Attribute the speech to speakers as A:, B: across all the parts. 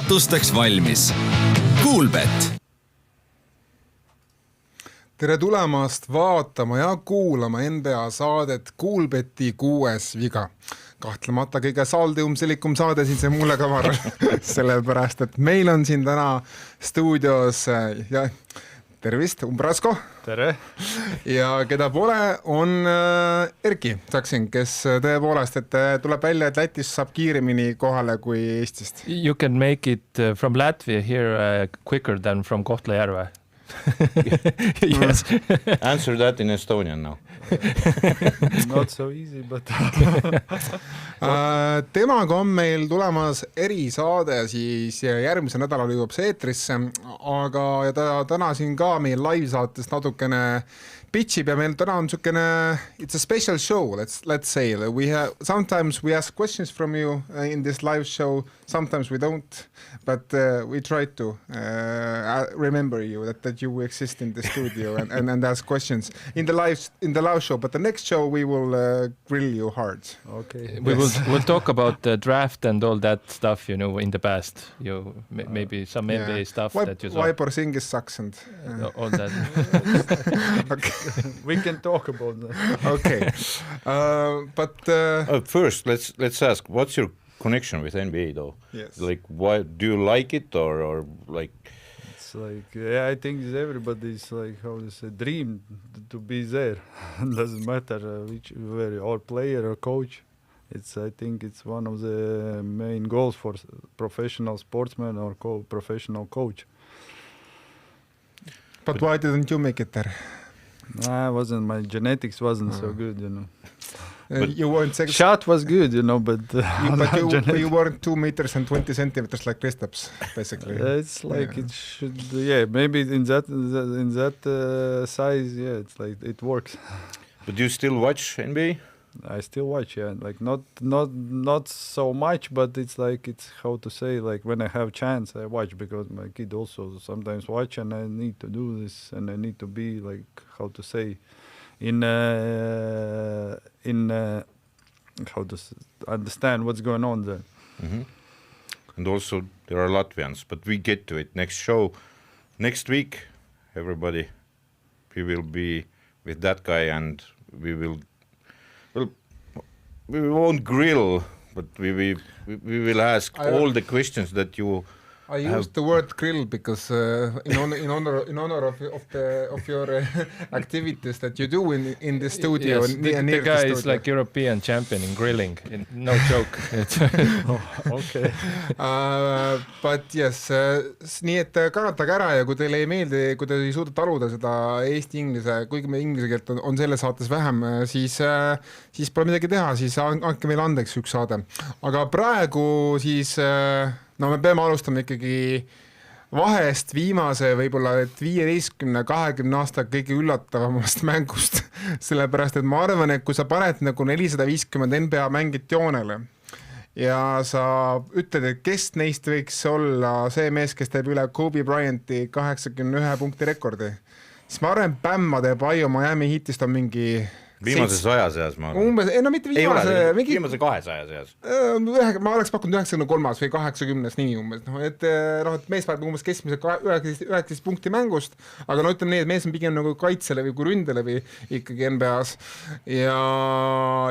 A: üllatuseks valmis. Coolbet.
B: Tere tulemast vaatama ja kuulama NBA saadet Coolbeti Kuues Viga. Kahtlemata kõige saldiumselikum saade siin see mulle ka varem, sellepärast, et meil on siin täna stuudios ja tervist, Umbrasko.
C: Tere.
B: Ja keda pole, on Erki Saksing, kes tõepoolest, et tuleb välja, et Lätis saab kiiremini kohale kui Eestist.
C: You can make it from Latvia here quicker than from Kohtla-Järve. Yes.
D: Answer that in Estonian now.
C: Not so easy, but...
B: Temaga on meil tulemas erisaade, siis järgmisel nädalal jõuab see eetrisse, aga ja ta täna siin ka meil live-saates natukene pitchib ja meil täna on niisugune, it's a special show, let's say. Sometimes we ask questions from you in this live show, sometimes we don't, but we try to remember you, that you exist in the studio and ask questions in the live show, but the next show we will grill you hard.
C: Okay. We'll talk about the draft and all that stuff, you know, in the past. Maybe some NBA stuff that you saw.
B: Why Porzingis sucks and...
C: all that.
B: Okay.
C: We can talk about that.
B: Okay. But...
D: First, let's ask, what's your connection with NBA though?
B: Yes.
D: Like, why do you like it or like...
E: It's like, yeah, I think everybody's like, how to say, dream to be there. Doesn't matter which or player or coach. I think it's one of the main goals for professional sportsman or professional coach.
B: But why didn't you make it there?
E: My genetics wasn't so good, you know.
B: You weren't
E: shot was good, you know, but
B: you weren't 2 meters and 20 centimeters like Kristaps, basically.
E: It's like it should, maybe in that size, it's like it works.
D: But do you still watch NBA?
E: I still watch, like not so much, but it's like, it's how to say, like when I have chance I watch, because my kid also sometimes watch and I need to do this and I need to be like, how to say, in how to understand what's going on there.
D: Mm-hmm. And also there are Latvians, but we get to it next show. Next week, everybody, we will be with that guy and we won't grill, but we will ask all the questions that you
B: I used the word grill because in honor of your activities that you do in the studio.
C: Yes, the guy is like European champion in grilling. No joke.
E: Okay.
B: But yes, nii et kannatage ära ja kui teile ei meeldi, kui te ei suuda taluda seda eesti-inglise, kuigi me inglise keelt on selle saates vähem, siis pole midagi teha, siis andke meile andeks üks saade. Aga praegu siis... No me peame alustama ikkagi vahest viimase võib-olla 15-20 aasta kõige üllatavamast mängust, sellepärast, et ma arvan, et kui sa paned nagu 450 NBA mängit joonele ja sa ütled, et kes neist võiks olla see mees, kes teeb üle Kobe Bryanti 81 punkti rekordi, siis ma arvan, Bam Adebayo Miami Heatist on mingi...
D: Viimase 100 seas, ma arvan.
B: Umbes, no mitte viimase...
D: Viimase 200 seas.
B: Ma oleks pakkunud 93 või 80 nimi umbes. Et mees paneb umbes keskmise 19 punkti mängust, aga no ütleme nii, et mees on pigem nagu kaitsele või kui ründele või ikkagi NBA-s. Ja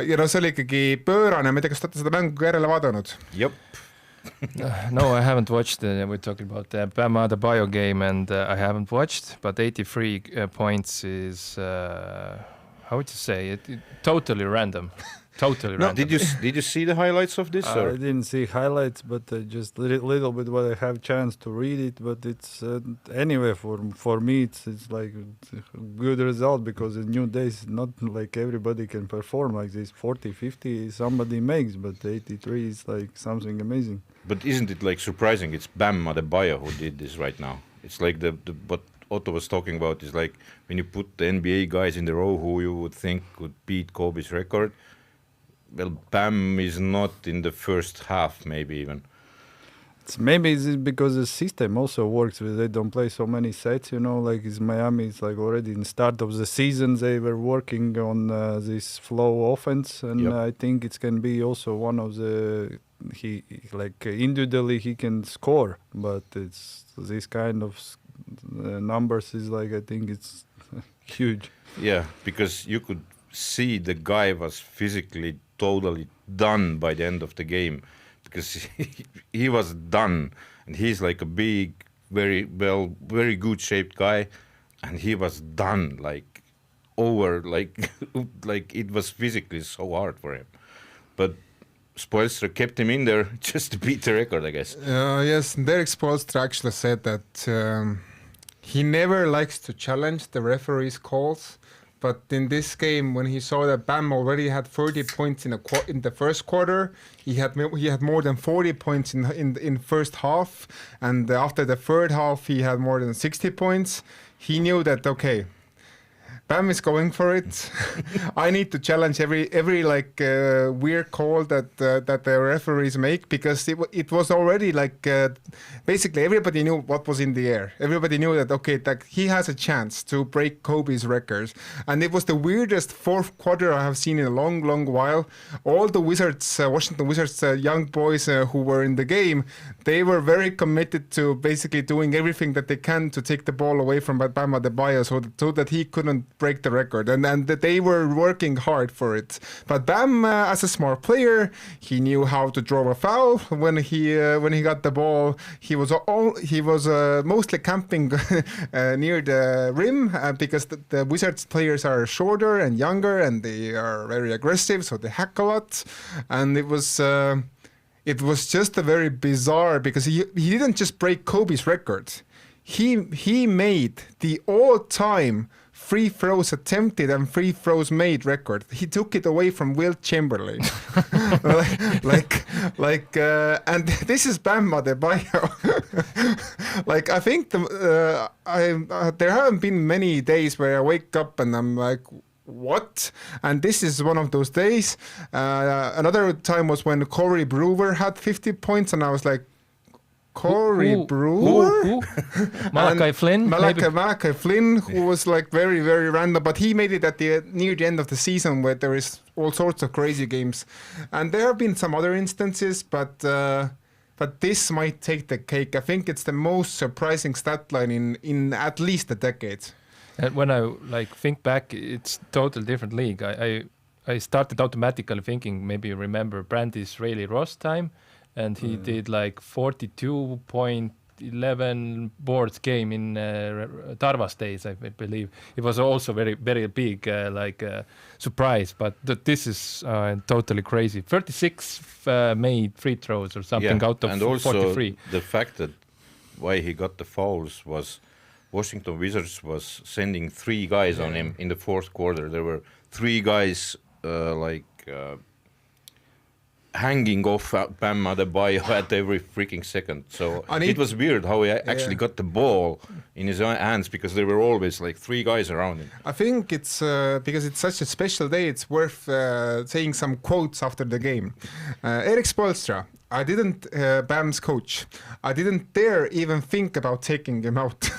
B: no see oli ikkagi pöörane, ma ei tea, kas te olete seda mängu järele vaadanud?
D: Jop.
C: No, I haven't watched it. We're talking about the Bam Adebayo game and I haven't watched, but 83 points is... how would you say it? Totally random. Totally random.
D: Did you see the highlights of this?
E: I didn't see highlights, but just little bit what I have chance to read it. But it's anyway for me it's like a good result, because in new days not like everybody can perform like this. 40, 50 somebody makes, but 83 is like something amazing.
D: But isn't it like surprising? It's Bam Adebayo who did this right now. It's like what Otto was talking about is like when you put the NBA guys in the row who you would think could beat Kobe's record. Well, Bam is not in the first half, maybe even.
E: Maybe it's because the system also works with, they don't play so many sets, you know, like it's Miami, it's like already in the start of the season they were working on this flow offense, and I think it can be also one of the he like individually he can score, but it's this kind of numbers is like I think it's huge.
D: Yeah, because you could see the guy was physically totally done by the end of the game, because he was done, and he's like a big, very good shaped guy, and he was done like over like like it was physically so hard for him, but Spoelstra kept him in there just to beat the record, I guess.
B: Yes, Derek Spoelstra actually said that he never likes to challenge the referee's calls, but in this game, when he saw that Bam already had 30 points in the first quarter, he had more than 40 points in first half, and after the third half, he had more than 60 points. He knew that, okay, Bam is going for it. I need to challenge every like weird call that the referees make, because it was already like basically everybody knew what was in the air. Everybody knew that, okay, that he has a chance to break Kobe's records, and it was the weirdest fourth quarter I have seen in a long while. All the Wizards, Washington Wizards, young boys who were in the game, they were very committed to basically doing everything that they can to take the ball away from Bam Adebayo so that he couldn't break the record, and that they were working hard for it. But Bam, as a smart player, he knew how to draw a foul when he got the ball. He was mostly camping near the rim because the Wizards players are shorter and younger, and they are very aggressive, so they hack a lot. And it was just a very bizarre, because he didn't just break Kobe's record. He made the all-time free throws attempted and free throws made record. He took it away from Wilt Chamberlain. And this is Bam Adebayo. Like, I think there haven't been many days where I wake up and I'm like, what? And this is one of those days. Another time was when Corey Brewer had 50 points, and I was like, Corey Brewer?
C: Who? Malachi Flynn?
B: Malachi Flynn, who was like very, very random, but he made it at near the end of the season, where there is all sorts of crazy games. And there have been some other instances, but this might take the cake. I think it's the most surprising stat line in at least a decade.
C: And when I think back, it's totally different league. I started automatically thinking, maybe you remember Brandy Israeli-Ross time, and he did like 42.11 boards game in Tarvas days, I believe. It was also very, very big surprise, but this is totally crazy. 36 made free throws or something out of 43.
D: And also the fact that why he got the fouls was Washington Wizards was sending 3 guys on him in the fourth quarter. There were 3 guys hanging off Bam Adebayo at every freaking second. So it was weird how he actually got the ball in his hands, because there were always like 3 guys around him.
B: I think it's because it's such a special day, it's worth saying some quotes after the game. Erik Spoelstra, I didn't, Bam's coach, I didn't dare even think about taking him out.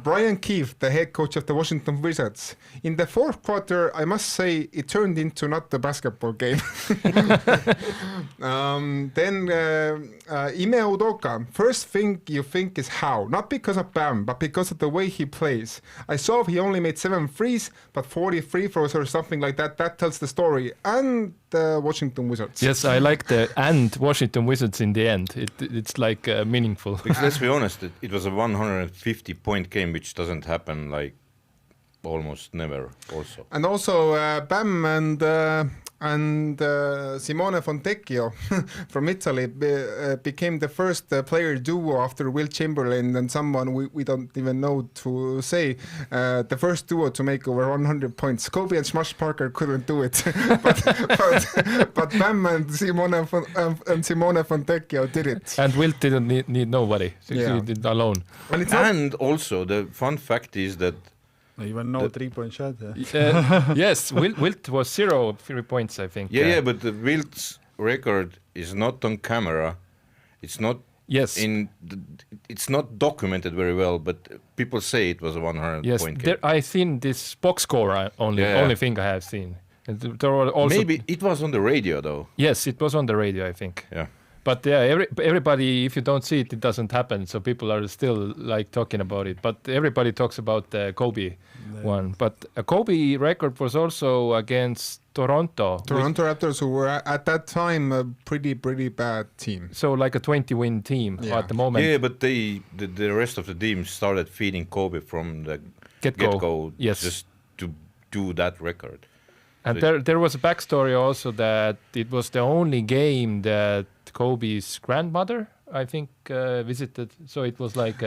B: Brian Keefe, the head coach of the Washington Wizards, in the fourth quarter, I must say, it turned into not the basketball game. Then Ime Udoka, first thing you think is how, not because of Bam, but because of the way he plays. I saw he only made 7 threes, but 40 free throws or something like that. That tells the story. And the Washington Wizards.
C: Yes, I like the and Washington Wizards in the end. It's like meaningful.
D: Because let's be honest, it was a 150-point game, which doesn't happen like almost never also.
B: And also Bam and Simone Fontecchio from Italy became the first player duo after Wilt Chamberlain and someone we don't even know to say, the first duo to make over 100 points. Kobe and Smash Parker couldn't do it, but Bam and Simone Fontecchio did it.
C: And Wilt didn't need nobody. He did it alone.
D: And also the fun fact is that
E: even no 3-point shot.
C: Yes, Wilt was 0 3 points, I think.
D: Yeah, but the Wilt's record is not on camera. It's not.
C: Yes.
D: It's not documented very well, but people say it was a 100-point game.
C: I seen this box score only thing I have seen. And there were also
D: Maybe it was on the radio though.
C: yes, it was on the radio, I think.
D: Yeah.
C: But yeah, everybody, if you don't see it, it doesn't happen. So people are still like talking about it. But everybody talks about the Kobe one. But a Kobe record was also against Toronto.
B: Toronto Raptors, who were at that time a pretty bad team.
C: So like a 20-win team
B: Yeah.
C: at the moment.
D: Yeah, but the rest of the team started feeding Kobe from the get-go
C: Yes.
D: just to do that record.
C: And
D: So
C: there was a backstory also that it was the only game that Kobe's grandmother, I think, visited. So it was like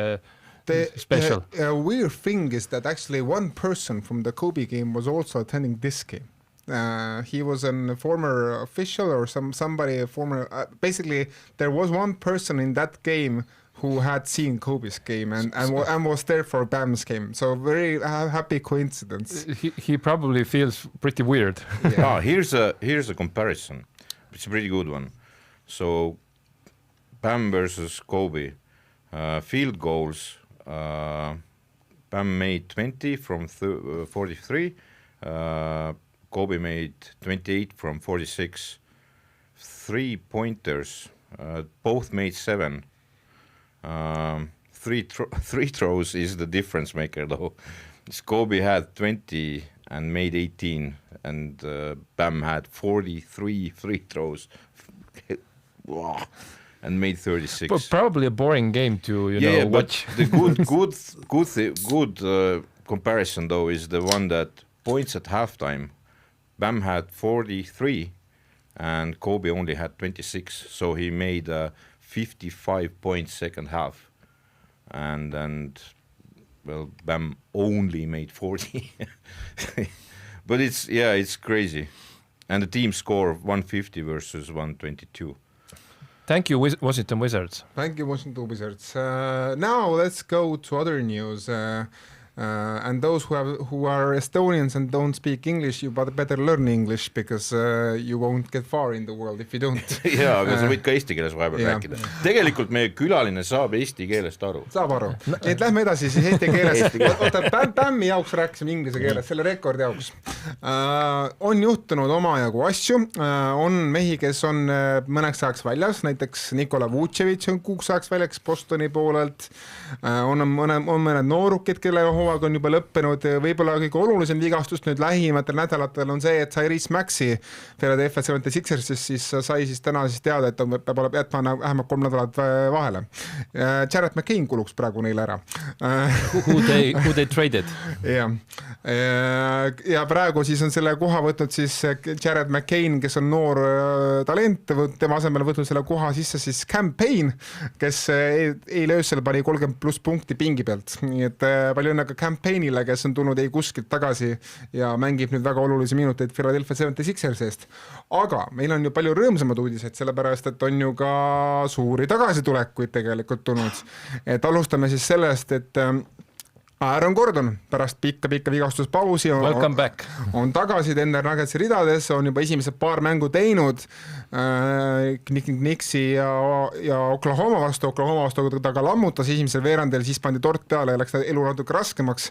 C: special.
B: A weird thing is that actually one person from the Kobe game was also attending this game. He was a former official or somebody, a former. Basically, there was one person in that game who had seen Kobe's game and was there for Bam's game. So very happy coincidence.
C: He probably feels pretty weird.
D: Yeah. Here's a comparison. It's a pretty good one. So Bam versus Kobe. Field goals. Bam made 20 from 43. Kobe made 28 from 46. 3-pointers. Both made 7. Three throws is the difference maker though. Kobe had 20 and made 18, and Bam had 43 free throws and made 36.
C: But probably a boring game to watch.
D: But the good comparison though is the one that points at halftime. Bam had 43 and Kobe only had 26, so he made a 55-point second half, and well, Bam only made 40. But it's crazy, and the team score 150 versus 122.
C: Thank you, Washington Wizards.
B: Thank you, Washington Wizards. Now let's go to other news. And those who are Estonians and don't speak English, you better learn English because you won't get far in the world if you don't.
D: Jaa, aga sa võid ka eesti keeles vahepeal rääkida. Tegelikult meie külaline saab eesti keelest aru.
B: Saab aru. Nii et lähme edasi siis eesti keeles. Oota, Bammi jaoks rääkisime inglise keeles, selle rekordi jaoks. On juhtunud omajagu asju. On mehi, kes on mõneks ajaks väljas, näiteks Nikola Vucevic on 6 ajaks väljaks Bostoni poolelt. On mõned noorukid, kelle hooaeg on juba lõppenud. Võib-olla kõige olulisem vigastust nüüd lähimatel nädalatel on see, et Tyrese Maxey Philadelphia 76ersist siis sai siis täna siis teada, et peab jätma vähemalt 3 nädalat vahele. Jared McCain kuluks praegu neile ära.
C: Who they traded?
B: Ja praegu siis on selle koha võtnud siis Jared McCain, kes on noor talent, tema asemel võtnud selle koha sisse siis Campaign, kes eile öösel pani 30+ punkti pingi pealt. Nii et palju õnne ka Campaignile, kes on tulnud kuskilt tagasi ja mängib nüüd väga olulisi minuteid Philadelphia 76ers eest. Aga meil on ju palju rõõmsamad uudised, sellepärast, et on ju ka suuri tagasitulekuid tegelikult tulnud. Et alustame siis sellest, et Aaron Gordon pärast pikka vigastuspausi on tagasi Denver Nuggetsi ridades, on juba esimesed paar mängu teinud Knicksi ja Oklahoma vastu ta ka lammutas esimesel veerandil, siis pandi tort peale ja läks elu natuke raskemaks.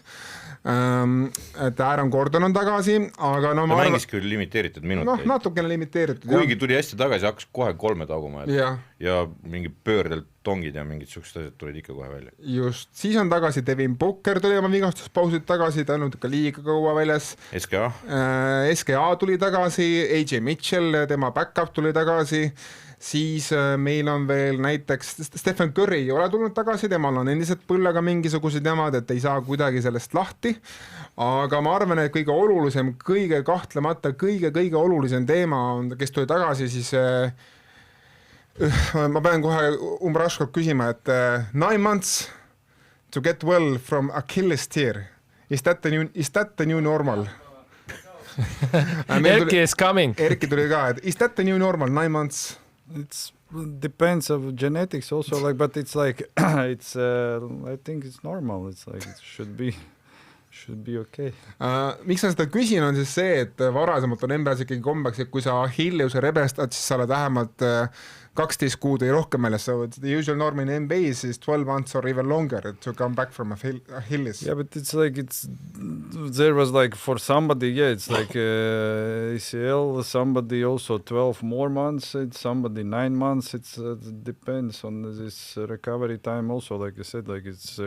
B: Et Aaron Gordon on tagasi, aga
D: ta mängis küll limiteeritud minuteid.
B: Natukene limiteeritud.
D: Kuigi tuli hästi tagasi, hakkas kohe 3 taguma ja mingi pöördelt tongid ja mingid suksed asjad tulid ikka kohe välja.
B: Just, siis on tagasi Devin Booker tuli oma vigastuspausid tagasi, ta on ka liiga kaua väljas. SKA tuli tagasi, AJ Mitchell, tema backup tuli tagasi. Siis meil on veel näiteks Stephen Curry ei ole tulnud tagasi, temal on endiselt põllega mingisugused jamad, et ei saa kuidagi sellest lahti. Aga ma arvan, et kõige olulisem, kahtlemata kõige olulisem teema on, kes tuli tagasi, siis ma pean kohe Umbrasko küsima, et 9 months to get well from Achilles tear. Is that the new normal?
C: Erki is coming.
B: Erki tuli ka, et is that the new normal, 9 months?
E: It depends of genetics also, but it's like it's I think it's normal. It's like it should should be okay.
B: Miks ma seda küsin, on siis see, et varasemalt on NBA-s ikkagi kombeks, et kui sa Achilleuse rebestad, siis sa oled vähemalt 12 kuud või rohkem meeles. So the usual norm in NBA is 12 months or even longer to come back from Achilles.
E: Yeah, but it's like there was like for somebody, it's like ACL, somebody also 12 more months, it's somebody 9 months. It depends on this recovery time also, like I said, like it's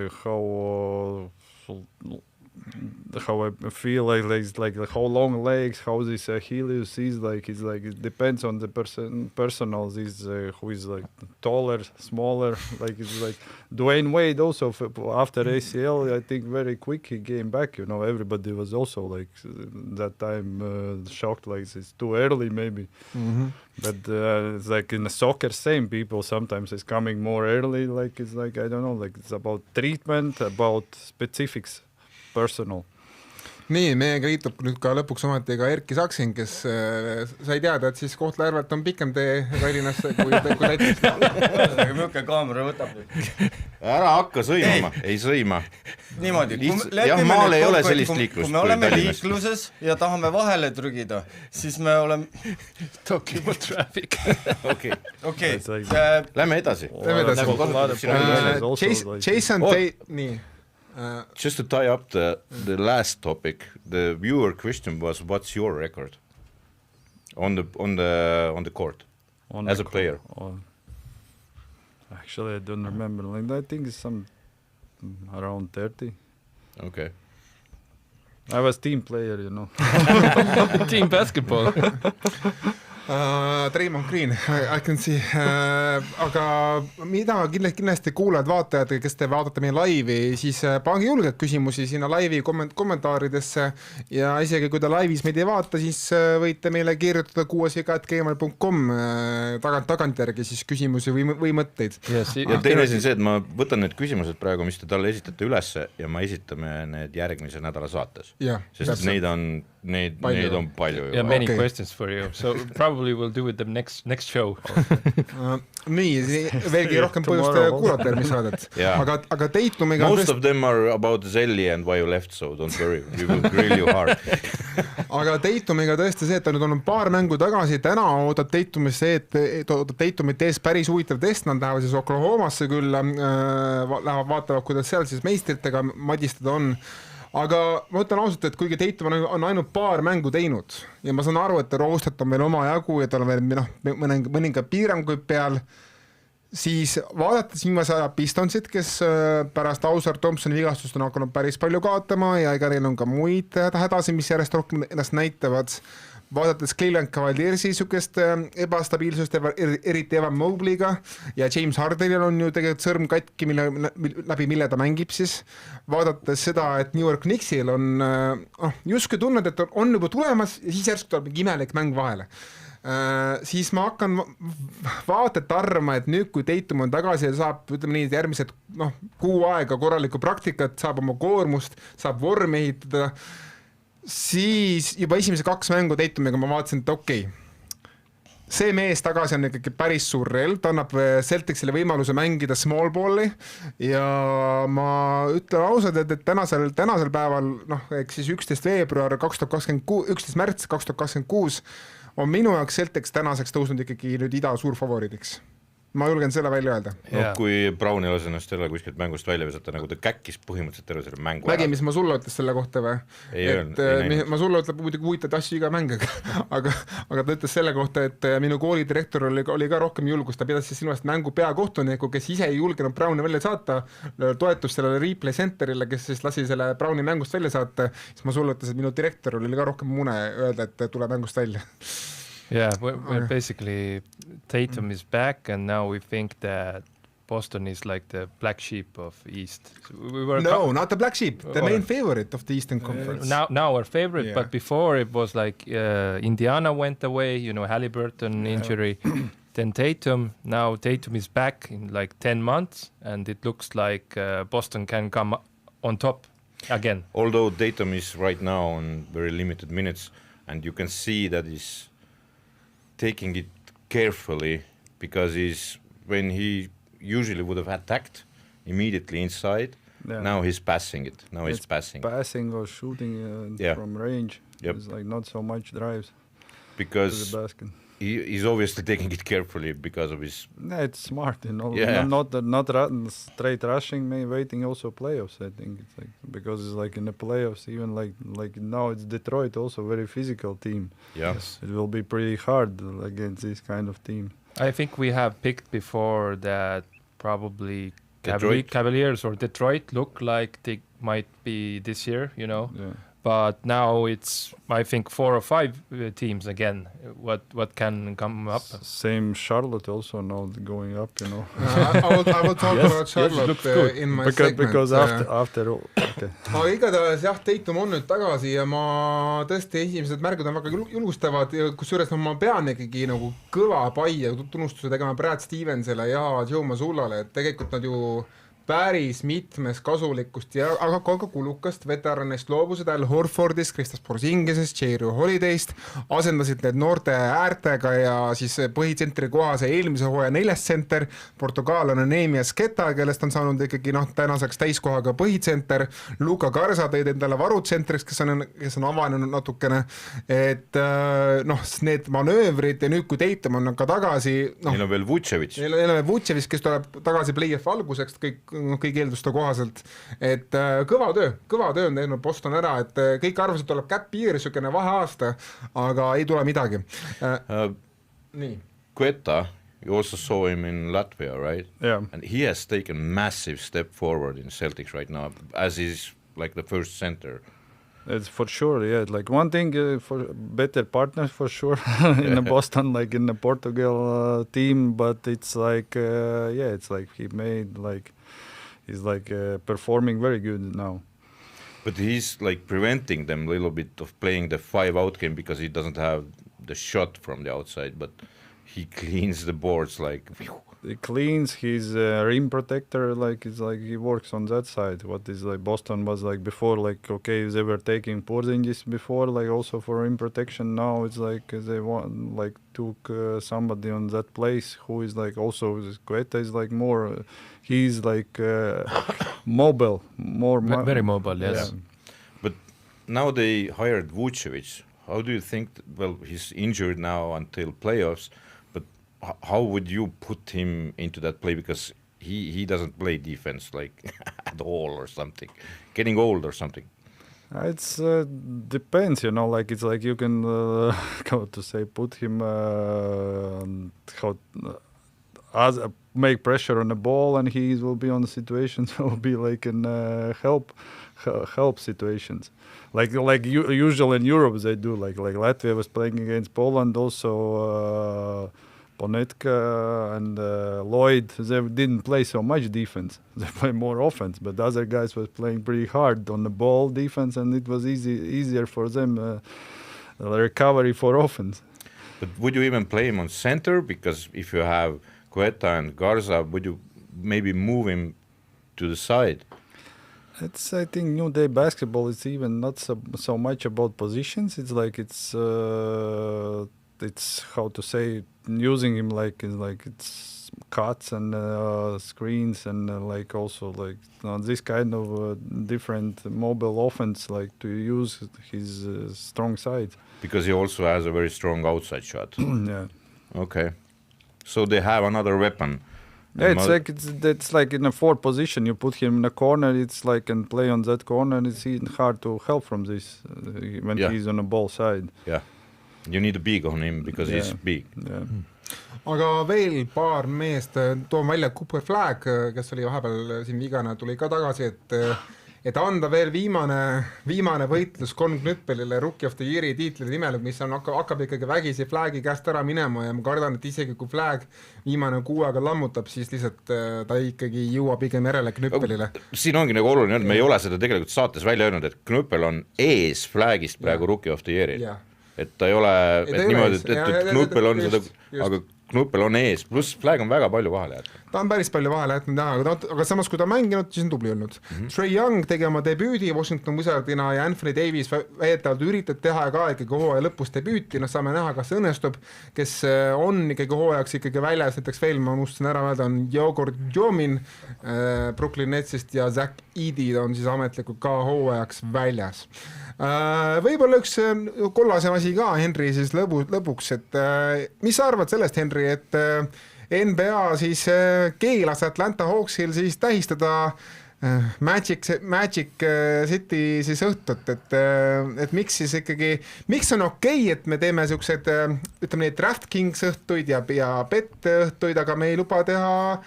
E: how I feel like how long legs, how this Achilles is, like it's like it depends on the personal this who is like taller, smaller, like it's like Dwayne Wade also after ACL, I think very quick he came back, everybody was also like that time shocked, like it's too early maybe. But it's like in the soccer, same people sometimes it's coming more early, like it's like I don't know, like it's about treatment, about specifics, personal.
B: Nii, meiega liitub nüüd ka lõpuks ometi ka Erki Saksing, kes sai teada, et siis Kohtla-Järvelt on pikem tee Tallinnasse kui Lätist.
F: Milke kaamera võtab nüüd?
D: Ära hakka sõimama, ei sõima.
F: Niimoodi,
D: maal ei ole sellist liiklust.
F: Kui me oleme liikluses ja tahame vahele trügida, siis me oleme...
C: Talking about traffic.
F: Okei.
D: Lähme edasi.
B: Jason Tate, nii.
D: Just to tie up the last topic, the viewer question was, what's your record on the court as a player?
E: Actually, I don't remember. Like, I think it's some around 30.
D: Okay.
E: I was team player,
C: Team basketball.
B: Draymond Green, I can see. Aga mida kindlasti kuulajad, vaatajad, kes te vaatate meie laivi, siis pange julgelt küsimusi sinna laivi kommentaaridesse ja isegi kui te laivis meid ei vaata, siis võite meile kirjutada kuuesviga@gmail.com tagantjärgi siis küsimusi või mõtteid.
D: Ja teine asi see, et ma võtan need küsimused praegu, mis te talle esitate ülesse ja ma esitame need järgmise nädala saates. Sest neid on palju.
C: Yeah, many questions for you. So probably we'll do it the next show.
B: Nii, veelgi rohkem põhjust kuulata mis saadet. Aga Teitumiga...
D: Most of them are about Zelli and why you left, so don't worry, we will grill you hard.
B: Aga Teitumiga tõesti see, et ta nüüd on paar mängu tagasi, täna ootab Teitumist see, et Teitumit ees päris huvitav test, nad lähevad siis Oklahomasse küll, lähevad vaatavad, kuidas seal siis meistritega madistada on. Aga ma ütlen ausalt, et kuigi Teitum on ainult paar mängu teinud ja ma saan aru, et roostet on veel oma jagu ja tal on veel mõninga piiranguid peal, siis vaadates viimase aja Pistonsid, kes pärast Ausar Thompsoni vigastust on hakanud päris palju kaotama ja ega neil on ka muid hädasi, mis järjest rohkem ennast näitavad. Vaadates Cleveland Cavaliersi sükest ebastabiilsust, eriti Evan Mobley'ga ja James Hardenil on ju tegelikult sõrm katki, läbi mille ta mängib siis. Vaadates seda, et New York Knicksil on justkui tunned, et on juba tulemas ja siis järsku tuleb imelik mäng vahele. Siis ma hakkan vaatet arvama, et nüüd kui Teitum on tagasi ja saab ütleme nii, järgmised kuu aega korralikku praktikat, saab oma koormust, saab vormi ehitada, siis juba esimese 2 mängu Teitumiga ma vaatasin, et okei. See mees tagasi on ikkagi päris suur relv, ta annab Celticsile võimaluse mängida small balli ja ma ütlen ausalt, et tänasel päeval, eks siis 11. veebruar 2026, 11. märts 2026 on minu jaoks Celtics tänaseks tõusnud ikkagi nüüd ida suur favoriidiks. Ma julgen selle välja öelda.
D: Kui Brown ei lase ennast jälle kuskilt mängust välja visata, nagu ta käkkis põhimõtteliselt terve selle mängu.
B: Mägi, mis ma sulle ütles selle kohta või? Ma sulle ütleb muidugi huvitad asju iga mängiga, aga ta ütles selle kohta, et minu koolidirektor oli ka rohkem julgust, ta pidas siis sinust mängu peakohtuniku, kes ise ei julgenud Browni välja saata, toetus sellele replay centerile, kes siis lasi selle Browni mängust välja saata, siis ma sulle ütles, et minu direktor oli ka rohkem mune öelda, et tule mängust välja.
C: Yeah, we're basically Tatum is back, and now we think that Boston is like the black sheep of East.
B: Not the black sheep, the main favorite of the Eastern Conference.
C: Now our favorite, but before it was like Indiana went away, Halliburton injury, then Tatum. Now Tatum is back in like 10 months, and it looks like Boston can come on top again.
D: Although Tatum is right now on very limited minutes, and you can see that he's taking it carefully, because when he usually would have attacked immediately inside, Now he's passing it. Now he's
E: It's
D: passing.
E: Passing or shooting
D: Yeah.
E: from range.
D: Yep.
E: It's like not so much drives to
D: Because
E: the basket.
D: he's obviously taking it carefully because of his...
E: Yeah, it's smart, you know.
D: Yeah.
E: Not straight rushing, waiting also playoffs. I think it's like because it's like in the playoffs, even like now it's Detroit, also very physical team.
D: Yeah.
E: It will be pretty hard against this kind of team.
C: I think we have picked before that probably
D: Detroit.
C: Cavaliers or Detroit look like they might be this year, you know.
E: Yeah.
C: But now it's, I think, 4 or 5 teams again. What can come up?
E: Same Charlotte also now going up, you know.
B: I will talk
C: Yes,
B: about Charlotte
C: looks good.
B: in my
E: because
B: segment.
E: because after all, okay.
B: aga igatahes jah, Tatum on nüüd tagasi ja ma tõesti esimesed märgud on väga julgustavad, kusjuures ma pean ikkagi nagu kõva pai ja tunnustuse tegema Brad Stevensele ja Joe Mazzullale, et tegelikult nad ju päris mitmes kasulikust ja aga ka kulukast veteranist loobusid Al Horfordist, Kristaps Porzingisest, J.R. Holidayst, asendasid need noorte äärtega ja siis põhitsentri kohas eelmise hooaja 4. tsenter, portugaalane Neemias Keta, kellest on saanud ikkagi tänaseks täiskohaga põhitsenter, Luka Garza tõid endale varutsentriks, kes on avanenud natukene, et need manöövrid ja nüüd kui Tatum on ka tagasi,
D: Neil on veel Vucevic.
B: Neil on veel Vucevic, kes tuleb tagasi play-off alguseks, kõik eelduste kohaselt, et kõva töö on teinud Boston ära, et kõik arvasid, tuleb käpp-piir, sükene vaheaasta, aga ei tule midagi. Nii.
D: Quetta, you also saw him in Latvia, right?
E: Yeah.
D: And he has taken massive step forward in Celtics right now, as he's like the first center.
E: It's for sure, yeah. Like one thing for better partners for sure in the Boston, like in the Portugal team, but it's like it's like he made like he's like performing very good now.
D: But he's like preventing them a little bit of playing the 5-out game because he doesn't have the shot from the outside, but he cleans the boards like...
E: He cleans his rim protector, like it's like he works on that side. What is like Boston was like before, like okay, they were taking Porzingis before, like also for rim protection. Now it's like they want like took somebody on that place who is like also Quetta is like more. He's like mobile,
C: very mobile, yes.
E: Yeah.
D: But now they hired Vucevic. How do you think? Well, he's injured now until playoffs. How would you put him into that play, because he doesn't play defense like at all or something, getting old or something?
E: It's depends, you know, like it's like you can how to say put him make pressure on the ball and he will be on the situations will be like in help situations like usually in Europe they do like Latvia was playing against Poland also. Ponetka and Lloyd, they didn't play so much defense. They play more offense, but the other guys was playing pretty hard on the ball defense, and it was easier for them recovery for offense.
D: But would you even play him on center? Because if you have Quetta and Garza, would you maybe move him to the side?
E: It's I think new day basketball is even not so much about positions. It's like it's how to say using him like it's cuts and screens and like also like this kind of different mobile offense like to use his strong side.
D: Because he also has a very strong outside shot.
E: Yeah.
D: Okay. So they have another weapon.
E: Yeah, it's like in a 4 position. You put him in a corner. It's like and play on that corner. And it's hard to help from this when he's on the ball side.
D: Yeah. You need a big on him because he's big.
E: Yeah.
B: Aga veel paar meest, toon välja Cooper Flag, kes oli vahepeal siin vigane, tuli ka tagasi, et anda veel viimane võitlus Con Knüppelile Rookie of the Year'i tiitli nimel, mis hakkab ikkagi vägisi Flagi käest ära minema ja ma kardan, et isegi kui Flag viimane 6 aega lammutab, siis lihtsalt ta ikkagi jõua pigem järele Knüppelile.
D: Siin ongi nagu oluline, et me ei ole seda tegelikult saates välja öelnud, et Knüppel on ees Flagist praegu Rookie of the Year'il. Et ta ei ole, et niimoodi, et Knüppel on seda, aga Knuppel on ees, pluss flag on väga palju vahele jätnud.
B: Ta on päris palju vahele jätnud, aga samas kui ta mänginud, siis on tubli olnud. Trae Young tegi oma debüüdi Washington Wizardina ja Anthony Davis väidetavalt üritad teha ka ikkagi hooaja lõpus debüüti, saame näha, kas õnnestub, kes on ikkagi hooajaks ikkagi väljas, näiteks veel ma unustasin ära öelda, on Jogor Jomin Brooklyn Netsist ja Zach Edey on siis ametlikult ka hooajaks väljas. Võib-olla üks kollasem asi ka, Henri, siis lõpuks, et mis sa arvad sellest, Henri, et NBA siis keelas Atlanta Hawksil siis tähistada Magic City siis õhtut, et miks siis ikkagi, miks on okei, et me teeme sellised, ütleme neid DraftKings õhtuid ja bet õhtuid, aga me ei luba teha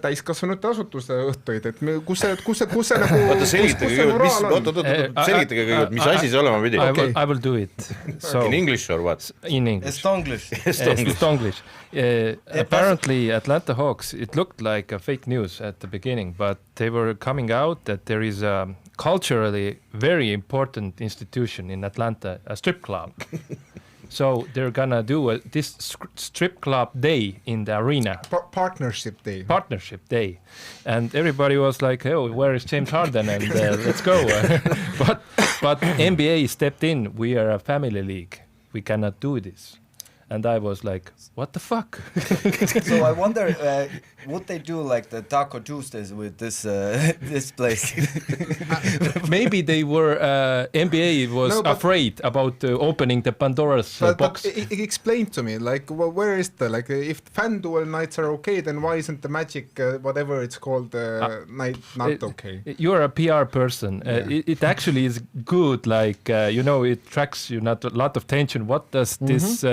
B: täiskasvanute asutuste õhtuid, et kus see nagu
D: Oota, selgitage kõigepealt, mis asi see olema pidi?
C: I will do it. So,
D: in English or what?
C: In English.
F: Estonglish.
C: Apparently Atlanta Hawks, it looked like a fake news at the beginning, but they were coming out that there is a culturally very important institution in Atlanta, a strip club. So they're gonna do this strip club day in the arena.
B: Partnership day.
C: And everybody was like, oh, where is James Harden? And let's go. but NBA stepped in. We are a family league. We cannot do this. And I was like, what the fuck?
F: So I wonder, would they do like the Taco Tuesdays with this place?
C: Maybe they were, NBA was afraid about opening the Pandora's box.
B: But explain to me, like, where is the, like, if FanDuel nights are okay, then why isn't the Magic, whatever it's called, night not okay?
C: You're a PR person. It actually is good, like, it tracks you not a lot of tension. What does this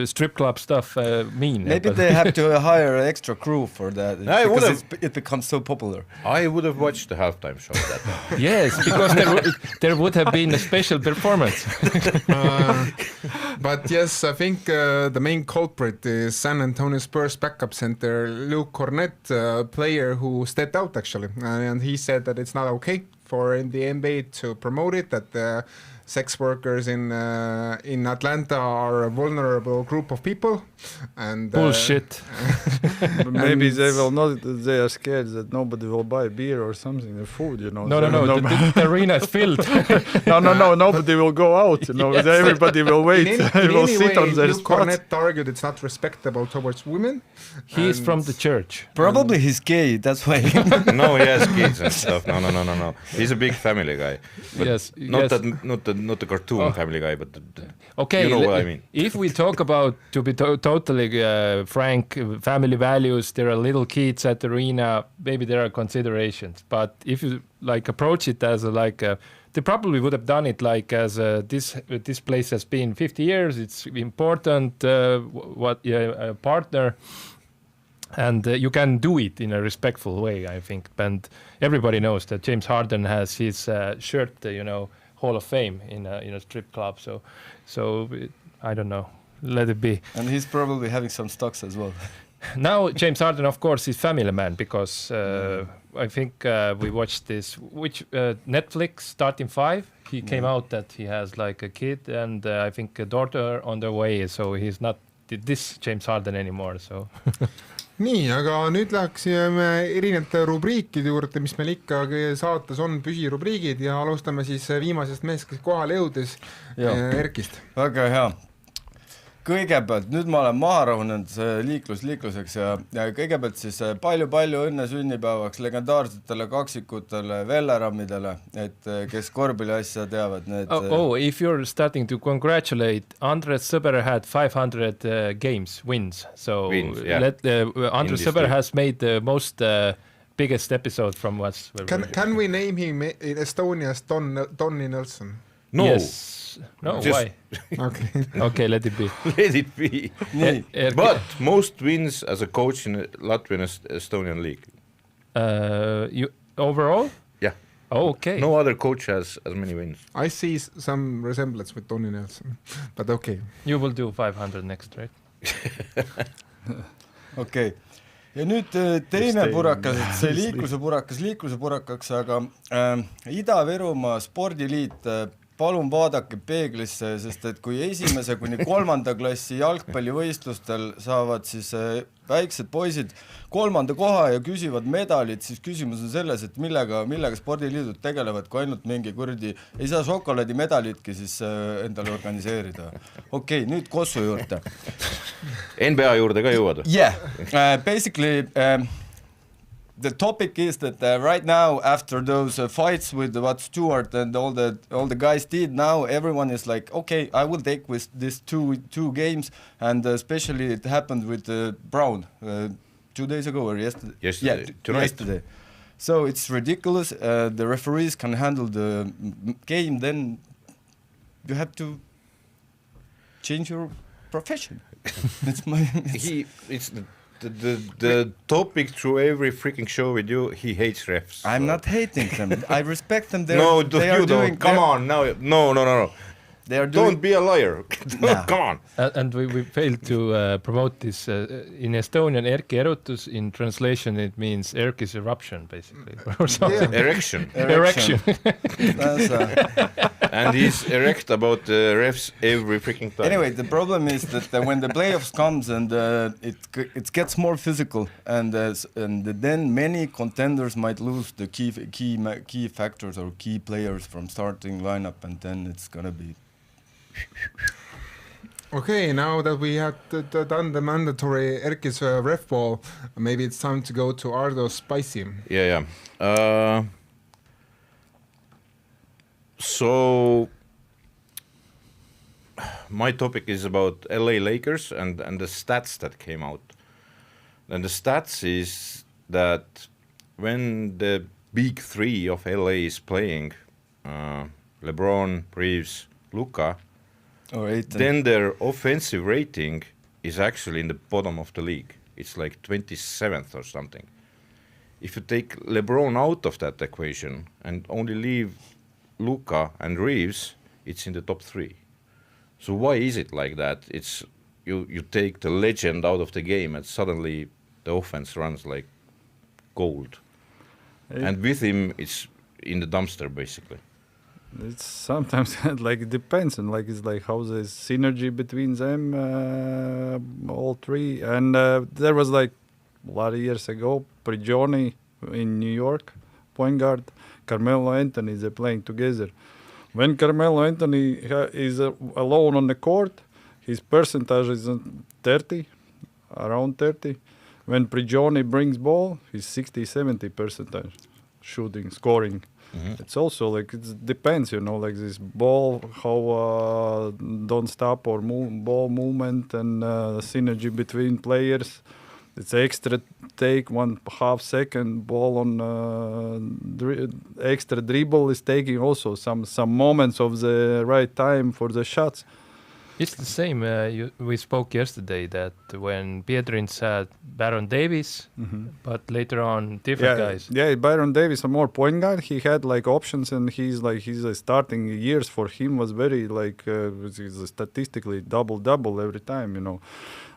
C: strip club stuff mean?
F: Maybe they have to hire an extra crew for that because it becomes so popular.
D: I would have watched the halftime show that time.
C: Yes, because there would have been a special performance.
B: But yes, I think the main culprit is San Antonio Spurs backup center Luke Cornett, a player who stepped out actually, and he said that it's not okay for the NBA to promote it, that sex workers in Atlanta are a vulnerable group of people. And
C: bullshit.
E: Maybe they will not. They are scared that nobody will buy beer or something, the food,
C: No. The arena is filled.
E: No. Nobody will go out. Everybody will wait. They will sit on their
B: spot. Cornett argued it's not respectable towards women.
C: He is from the church.
F: Probably he's gay. That's why.
D: No, he has kids and stuff. No. He's a big family guy. But
C: yes.
D: Not the cartoon family guy, but
C: okay.
D: You know what I mean.
C: If we talk about, to be totally frank, family values, there are little kids at the arena, maybe there are considerations, but if you like approach it as they probably would have done it like as this place has been 50 years, it's important partner, and you can do it in a respectful way, I think. And everybody knows that James Harden has his shirt, Hall of Fame in a strip club, so I don't know. Let it be.
F: And he's probably having some stocks as well.
C: Now James Harden, of course, is family man because I think we watched this, Netflix Starting 5. He came out that he has like a kid and I think a daughter on the way, so he's not this James Harden anymore. So.
B: Nii, aga nüüd läheksime erinevate rubriikide juurde, mis meil ikka saates on, püsirubriigid, ja alustame siis viimasest meest, kes kohale jõudis, Erkist.
F: Väga hea. Kõigepealt, nüüd ma olen maha rahunenud liikluseks ja kõigepealt siis palju õnne sünnipäevaks legendaarsetele kaksikutele Vellerammidele, et kes korvpalli asja teavad.
C: If you're starting to congratulate, Andres Sõber had 500 games, wins. So Andres Sõber has made the most biggest episode from us.
B: Can we name him in Estonia's Donny Nelson?
D: No.
C: Yes. No, why? Okay, let it be.
D: Let it be. But most wins as a coach in Latvian Estonian league.
C: Overall?
D: Yeah.
C: Oh, okay.
D: No other coach has as many wins.
B: I see some resemblance with Donny Nelson, but okay.
C: You will do 500 next, right?
F: Okay. Ja nüüd teine purakas, et see liikluse purakaks, aga Ida-Virumaa spordiliit palun vaadake peeglisse, sest et kui esimese kuni 3. klassi jalgpallivõistlustel saavad siis väiksed poisid 3. koha ja küsivad medalit, siis küsimus on selles, et millega spordiliidud tegelevad, kui ainult mingi kuradi ei saa šokolaadimedalitki siis endale organiseerida. Okei, nüüd Kossu juurde.
D: NBA juurde ka jõuad?
F: Yeah, basically the topic is that right now, after those fights with what Stewart and all the guys did, now everyone is like, okay, I will take with these two games, and especially it happened with Brown 2 days ago or yesterday.
D: Yesterday.
F: Yeah,
D: Tonight.
F: yesterday. So it's ridiculous. The referees can handle the game. Then you have to change your profession. It's
D: the topic through every freaking show with you, he hates refs.
F: I'm not hating them. I respect them.
D: No, you don't. Come on, now. No.
F: They are doing.
D: Don't be a liar.
F: Nah.
D: Come on.
C: And we failed to promote this in Estonian. Erki erutus, in translation, it means Erki's eruption, basically, or something.
D: Erection.
C: Erection.
F: That's,
D: And he's erect about refs every freaking time.
F: anyway, the problem is that when the playoffs comes and it gets more physical, and then many contenders might lose the key factors or key players from starting lineup, and then it's gonna be.
B: Okay, now that we have done the mandatory Erki's ref ball, maybe it's time to go to Ardo's spicy.
D: Yeah. So my topic is about LA Lakers and the stats that came out. And the stats is that when the big three of LA is playing, LeBron, Reeves, Luka, then their offensive rating is actually in the bottom of the league. It's like 27th or something. If you take LeBron out of that equation and only leave Luka and Reeves, it's in the top 3. So why is it like that? It's you take the legend out of the game and suddenly the offense runs like gold. And with him, it's in the dumpster, basically.
E: It's sometimes like it depends on it's like how the synergy between them all three. And there was like a lot of years ago, Prigioni in New York, point guard, Carmelo Anthony, they're playing together. When Carmelo Anthony is alone on the court, his percentage is 30, around 30. When Prigioni brings ball, he's 60-70 percentage shooting, scoring. Mm-hmm. It's also it depends, this ball, how don't stop or ball movement and synergy between players. It's extra take 1/2 second ball on extra dribble is taking also some moments of the right time for the shots.
C: It's the same. We spoke yesterday that when Pietrins had Baron Davis, but later on different guys.
E: Yeah, Baron Davis, a more point guard. He had options, and his starting years for him was very statistically double every time,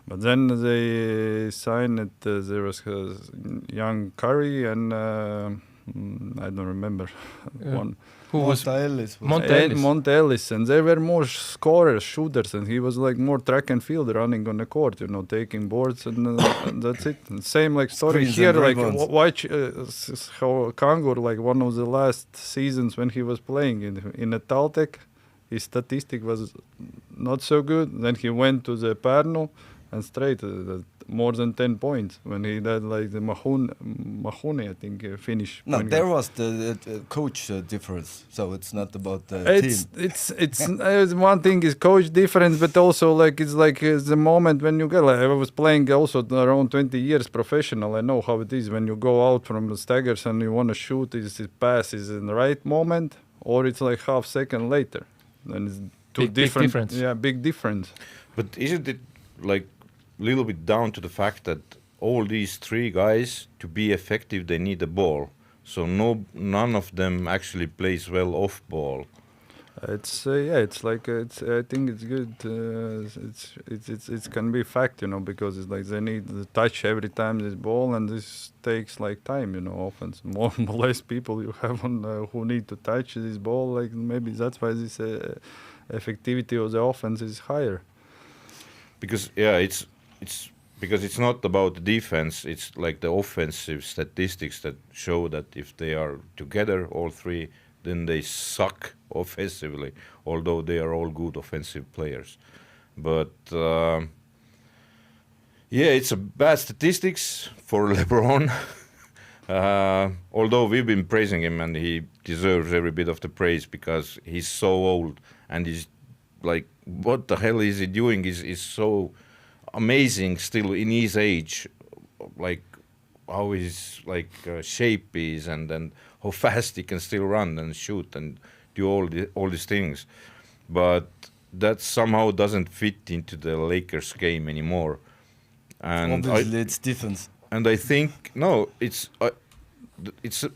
E: But then they signed it. There was young Curry and I don't remember one.
C: Who was
E: Monte Ellis, and they were more scorers, shooters, and he was more track and field running on the court, taking boards, and that's it. And same story
F: Screens
E: here, watch how Kangur, one of the last seasons when he was playing in a Taltech, his statistic was not so good. Then he went to the Pärnu and straight more than 10 points when he did the Mahoney, I think, finish.
F: No, there was the coach difference, so it's not about the
E: team. It's one thing is coach difference, but also it's the moment when you get. I was playing also around 20 years professional. I know how it is when you go out from the staggers and you want to shoot. Is it pass is in the right moment or it's half second later? Then it's
C: big difference.
E: Yeah, big difference.
D: But isn't it little bit down to the fact that all these three guys, to be effective, they need a ball. So none of them actually plays well off ball.
E: It's it's like I think it's good. It can be fact, because it's like they need the touch every time this ball, and this takes like time, often more less people you have on who need to touch this ball. Like maybe that's why this effectivity of the offense is higher.
D: Because it's because it's not about the defense. It's like the offensive statistics that show that if they are together, all three, then they suck offensively, although they are all good offensive players. But it's a bad statistics for LeBron. Although we've been praising him and he deserves every bit of the praise because he's so old and he's like, what the hell is he doing? Is so amazing still in his age, like how his shape is and then how fast he can still run and shoot and do all these things. But that somehow doesn't fit into the Lakers game anymore. And
F: obviously it's defense.
D: And I think, no, it's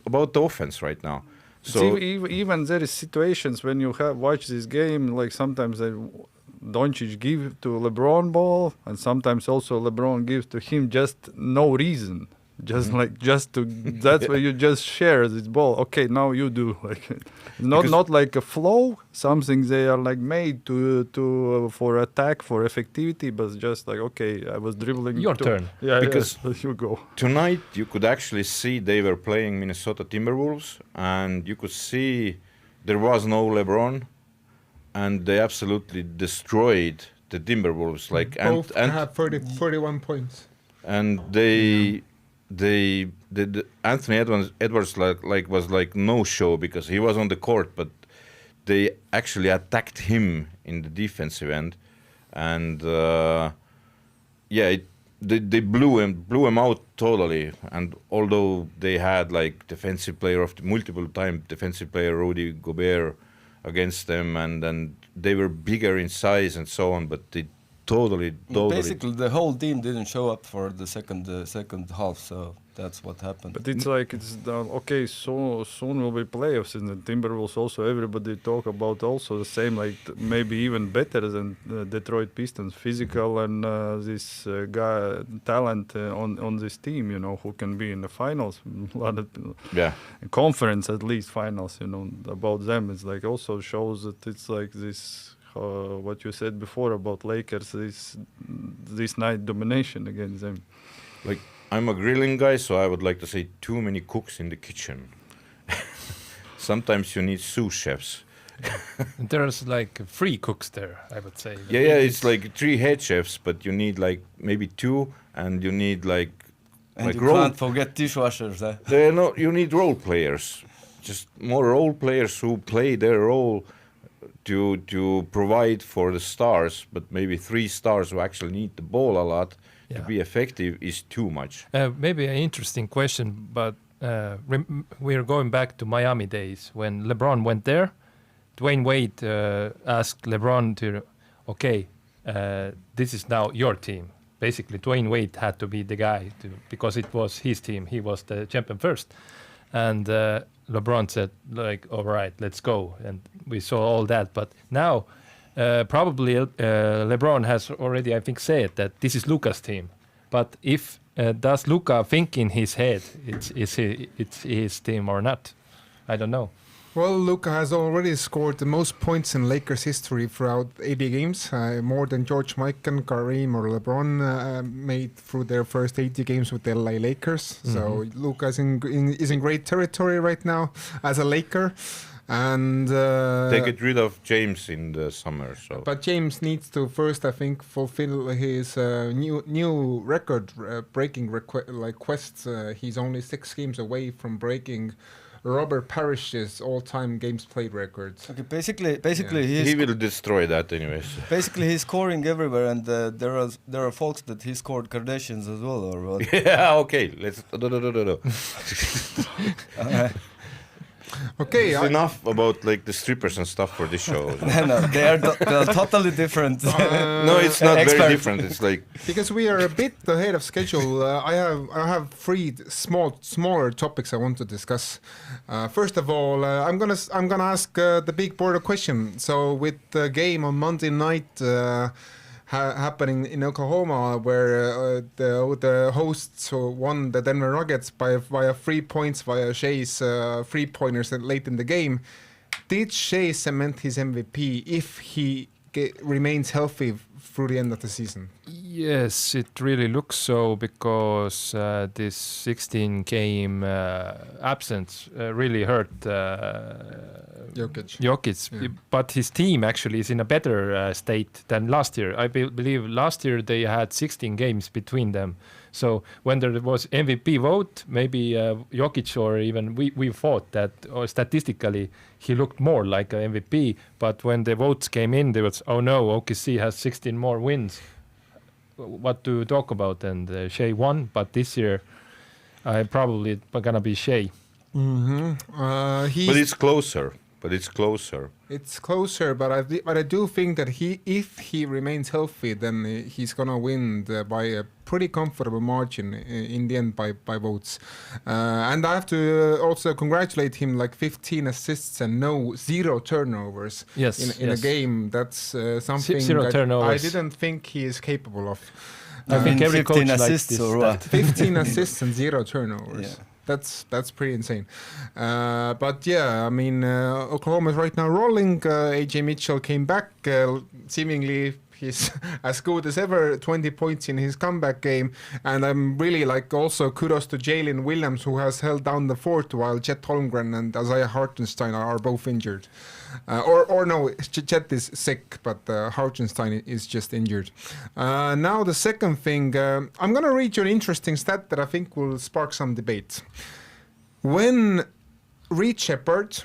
D: about the offense right now. So
E: even there is situations when you have watched this game, like sometimes Doncic give to LeBron ball, and sometimes also LeBron gives to him just no reason. Just that's where you just share this ball. Okay, now you do not like a flow, something they are like made to for attack, for effectivity, but just like, okay, I was dribbling.
C: Your turn.
E: Yeah,
D: because
E: you go.
D: Tonight you could actually see they were playing Minnesota Timberwolves, and you could see there was no LeBron, and they absolutely destroyed the Timberwolves. Like
B: both have 31 points,
D: and the Anthony Edwards was like no show because he was on the court, but they actually attacked him in the defensive end, and they blew him out totally. And although they had like multiple time defensive player Rudy Gobert against them, and then they were bigger in size and so on, but they totally.
F: Basically, the whole team didn't show up for the second half, so that's what happened.
E: But it's like okay. So soon will be playoffs in the Timberwolves. Also, everybody talk about also the same, like maybe even better than Detroit Pistons, physical and this guy talent on this team. Who can be in the finals. A lot of conference at least finals. About them. It's like also shows that it's like this. What you said before about Lakers, this night domination against them.
D: Like, I'm a grilling guy, so I would like to say too many cooks in the kitchen. Sometimes you need sous chefs.
C: There's like 3 cooks there, I would say.
D: It's like 3 head chefs, but you need like maybe 2, and you need
F: and you can't forget dishwashers.
D: You need role players, just more role players who play their role to provide for the stars, but maybe 3 stars who actually need the ball a lot to be effective is too much.
C: Maybe an interesting question, but we're going back to Miami days when LeBron went there. Dwayne Wade asked LeBron to, this is now your team. Basically, Dwayne Wade had to be the guy because it was his team. He was the champion first. And LeBron said, like, all right, let's go. And we saw all that. But now, probably LeBron has already, I think, said that this is Luka's team. But if does Luka think in his head it's his team or not? I don't know.
B: Well, Luka has already scored the most points in Lakers history throughout 80 games, more than George Mikan, Kareem or LeBron made through their first 80 games with the LA Lakers. Mm-hmm. So Luka is in great territory right now as a Laker. And
D: they get rid of James in the summer. So,
B: but James needs to first, I think, fulfill his new record-breaking requests. He's only 6 games away from breaking Robert Parrish's all-time games played records.
F: Okay, basically,
D: he will destroy that anyways.
F: Basically, he's scoring everywhere, and there are folks that he scored Kardashians as well, or what?
D: Yeah, okay. Let's no.
B: Okay,
D: It's enough about like the strippers and stuff for this show.
F: No, they are totally different.
D: No, it's not
F: Expert.
D: very different. It's like
B: because we are a bit ahead of schedule, I have three smaller topics I want to discuss. First of all, I'm gonna ask the big border question. So with the game on Monday night happening in Oklahoma, where the hosts won the Denver Nuggets via 3 points via Shea's 3-pointers late in the game, did Shea cement his MVP if he remains healthy through the end of the season?
C: Yes, it really looks so, because this 16-game absence really hurt Jokic.
B: Yeah.
C: But his team actually is in a better state than last year. I believe last year they had 16 games between them. So when there was MVP vote, maybe Jokic or even we thought that, or statistically, he looked more like an MVP. But when the votes came in, there was, oh no, OKC has 16 more wins. What to talk about? And Shea won, but this year I probably gonna be Shea.
B: Mm-hmm.
D: but it's closer. It's closer,
B: but I do think that if he remains healthy, then he's gonna win by a pretty comfortable margin in the end by votes. And I have to also congratulate him, like 15 assists and 0 turnovers in a game. That's something
C: Zero turnovers.
B: I didn't think he is capable of.
C: I think every
F: 15
C: coach likes
F: assists
C: this
F: or what?
B: 15 assists and 0 turnovers.
F: Yeah.
B: That's pretty insane. But yeah, I mean, Oklahoma is right now rolling. AJ Mitchell came back, seemingly he's as good as ever, 20 points in his comeback game. And I'm really like also kudos to Jalen Williams, who has held down the fort while Chet Holmgren and Isaiah Hartenstein are both injured. Or no, Chet is sick, but Hartenstein is just injured. Now the second thing, I'm going to read you an interesting stat that I think will spark some debate. When Reed Sheppard,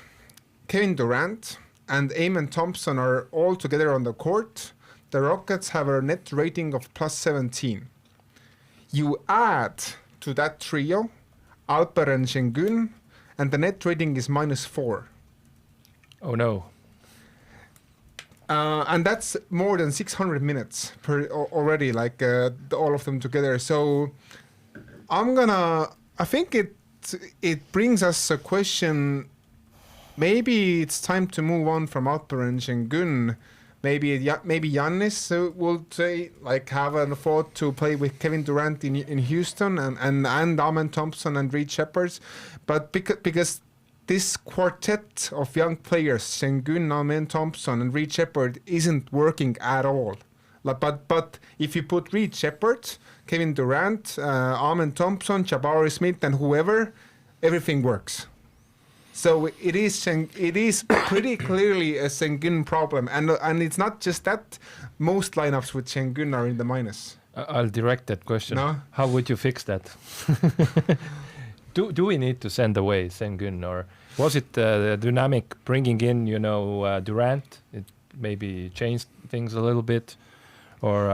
B: Kevin Durant, and Amen Thompson are all together on the court, the Rockets have a net rating of +17. You add to that trio Alperen Şengün, and the net rating is -4.
C: Oh no.
B: And that's more than 600 minutes already, like all of them together. So I think it brings us a question. Maybe it's time to move on from Alperen Şengün. Maybe Giannis would say, like, have a thought to play with Kevin Durant in Houston and Amen Thompson and Reed Sheppard. But because this quartet of young players, Şengün, Amen Thompson, and Reed Sheppard, isn't working at all. But if you put Reed Sheppard, Kevin Durant, Amen Thompson, Jabari Smith, and whoever, everything works. So it is pretty clearly a Şengün problem, and it's not just that. Most lineups with Şengün are in the minus.
C: I'll direct that question.
B: No?
C: How would you fix that? Do we need to send away Şengün, or was it the dynamic bringing in, Durant? It maybe changed things a little bit, or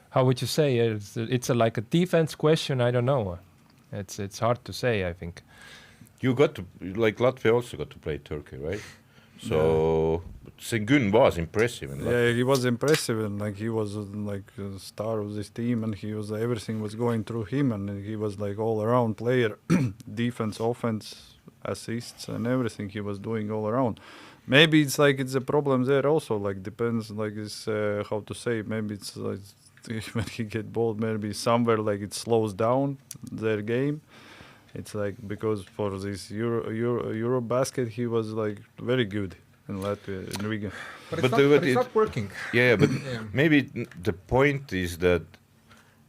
C: how would you say? It's like a defense question. I don't know. It's hard to say, I think.
D: you got to, like Latvia also got to play Turkey, right? So Şengün was impressive.
E: Yeah, he was impressive, and like he was like the star of this team, and he was everything was going through him, and he was like all around player, defense, offense, assists, and everything he was doing all around. Maybe it's like it's a problem there also. Like depends, like it's how to say. Maybe it's like when he get bold, maybe somewhere like it slows down their game. It's like because for this Euro basket he was like very good in Latvia, in Riga.
B: But it's not working.
D: Yeah, but
B: Yeah.
D: maybe the point is that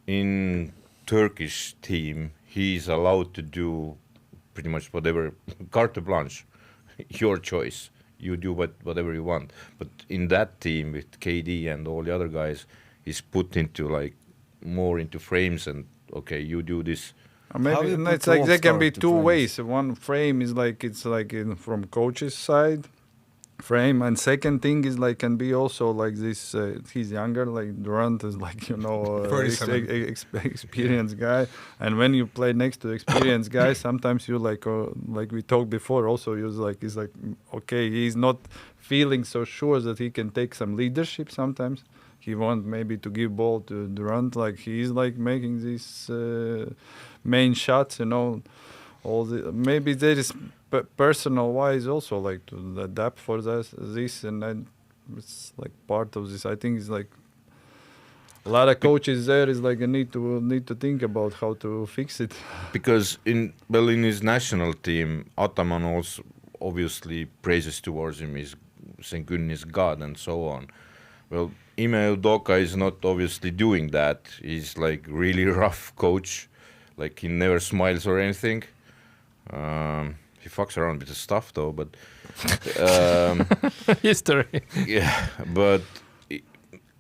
D: in Turkish team he's allowed to do pretty much whatever, carte blanche, your choice. You do whatever you want. But in that team with KD and all the other guys, he's put into like more into frames and okay, you do this.
E: Maybe
F: you
E: it's
F: put
E: like there can be
F: all-star
E: two
F: to
E: ways. One frame is like it's like from coach's side, frame. And second thing is like can be also like this. He's younger, like Durant is like experienced guy. And when you play next to experienced guy, sometimes you like we talked before. Also, he's like okay, he's not feeling so sure that he can take some leadership sometimes. He wants maybe to give ball to Durant, like he's like making these main shots, maybe there is personal wise also like to adapt for this, and then it's like part of this. I think it's like a lot of coaches there is like a need to think about how to fix it.
D: Because in his national team, Ataman also obviously praises towards him, is thank goodness God and so on. Well, Ime Udoka is not obviously doing that. He's like really rough coach, like he never smiles or anything. He fucks around with the stuff though, but
C: history.
D: Yeah, but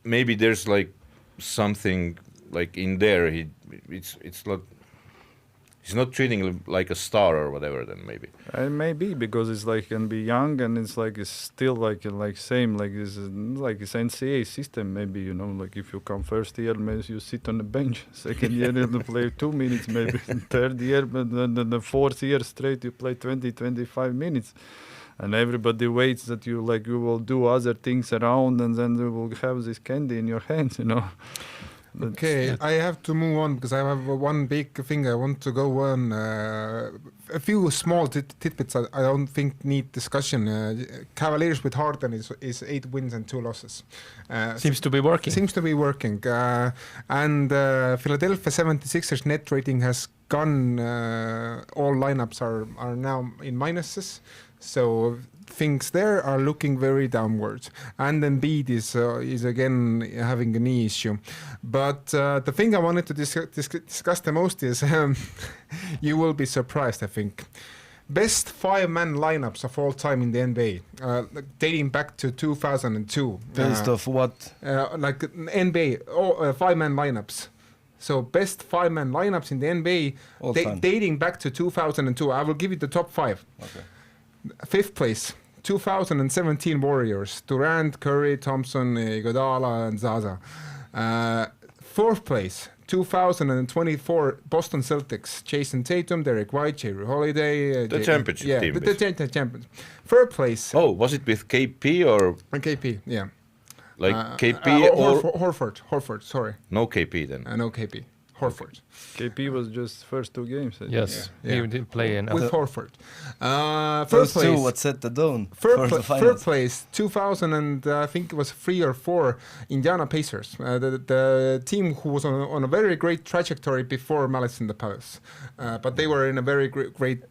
D: maybe there's like something like in there. It's not. He's not treating him like a star or whatever. Then maybe.
E: Maybe because it's like can be young and it's like it's still like same like this like it's NCAA system. Maybe like if you come first year, maybe you sit on the bench. Second year you play 2 minutes. Maybe third year, but then the fourth year straight you play 20-25 minutes. And everybody waits that you will do other things around, and then you will have this candy in your hands.
B: Okay, I have to move on because I have one big thing I want to go on. A few small tidbits I don't think need discussion. Cavaliers with Harden is 8 wins and 2 losses.
C: Seems to be working.
B: And Philadelphia 76ers net rating has gone. All lineups are now in minuses. So things there are looking very downwards, and Embiid is again having a knee issue. But the thing I wanted to discuss the most is you will be surprised, I think. Best 5-man lineups of all time in the NBA, dating back to 2002.
F: Based off what?
B: Like NBA, 5-man lineups. So best 5-man lineups in the NBA dating back to 2002. I will give you the top 5.
F: Okay.
B: 5th place, 2017 Warriors, Durant, Curry, Thompson, Iguodala, and Zaza. 4th place, 2024 Boston Celtics, Jason Tatum, Derek White, Jerry Holiday.
D: The championship team.
B: The champions. 3rd place.
D: Oh, was it with KP or?
B: KP, yeah.
D: Like KP or?
B: Horford, sorry.
D: No KP then.
B: No KP. Horford.
E: KP was just first 2 games.
C: Yes, he didn't play enough.
B: With Horford.
F: First place. What set the tone?
B: Third place, 2000 and I think it was 3 or 4, Indiana Pacers. The team who was on a very great trajectory before Malice in the Palace. But they were in a very great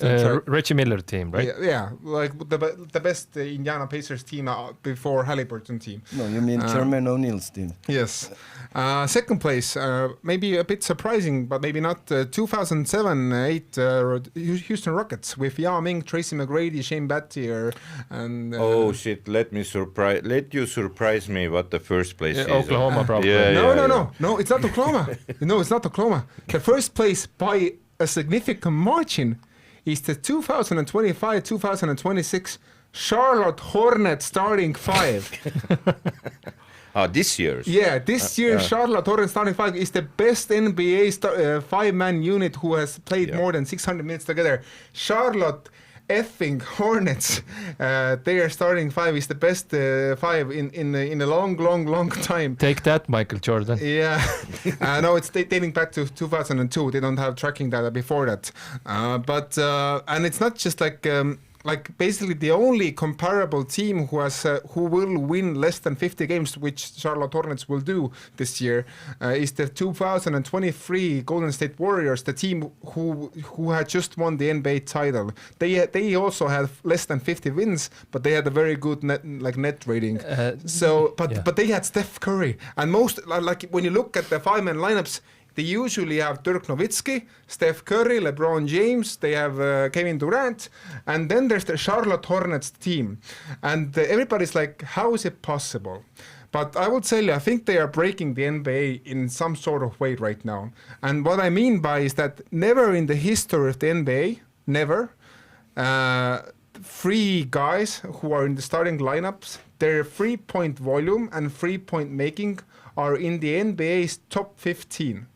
C: Reggie Miller team, right?
B: Yeah, like the best Indiana Pacers team before Halliburton team.
F: No, you mean Jermaine O'Neal's team.
B: Yes. 2nd place, maybe a bit surprising, but maybe not. 2007-8 Houston Rockets with Yao Ming, Tracy McGrady, Shane Battier, and
D: oh shit! Let you surprise me. What the first place is?
C: Oklahoma, probably.
B: No, it's not Oklahoma. No, it's not Oklahoma. The first place by a significant margin is the 2025-2026 Charlotte Hornets starting 5.
D: This year's?
B: Yeah, this year Charlotte Hornets starting 5 is the best NBA 5-man unit who has played more than 600 minutes together. Charlotte effing Hornets, their starting 5 is the best 5 in a long time.
C: Take that, Michael Jordan.
B: Yeah, no, it's dating back to 2002. They don't have tracking data before that. But it's not just like basically the only comparable team who will win less than 50 games, which Charlotte Hornets will do this year, is the 2023 Golden State Warriors, the team who had just won the NBA title. They also had less than 50 wins, but they had a very good net rating. But they had Steph Curry, and most like when you look at the 5-man lineups, they usually have Dirk Nowitzki, Steph Curry, LeBron James, they have Kevin Durant, and then there's the Charlotte Hornets team. And everybody's like, how is it possible? But I would say, I think they are breaking the NBA in some sort of way right now. And what I mean by is that never in the history of the NBA, never, three guys who are in the starting lineups, their 3-point volume and 3-point making are in the NBA's top 15.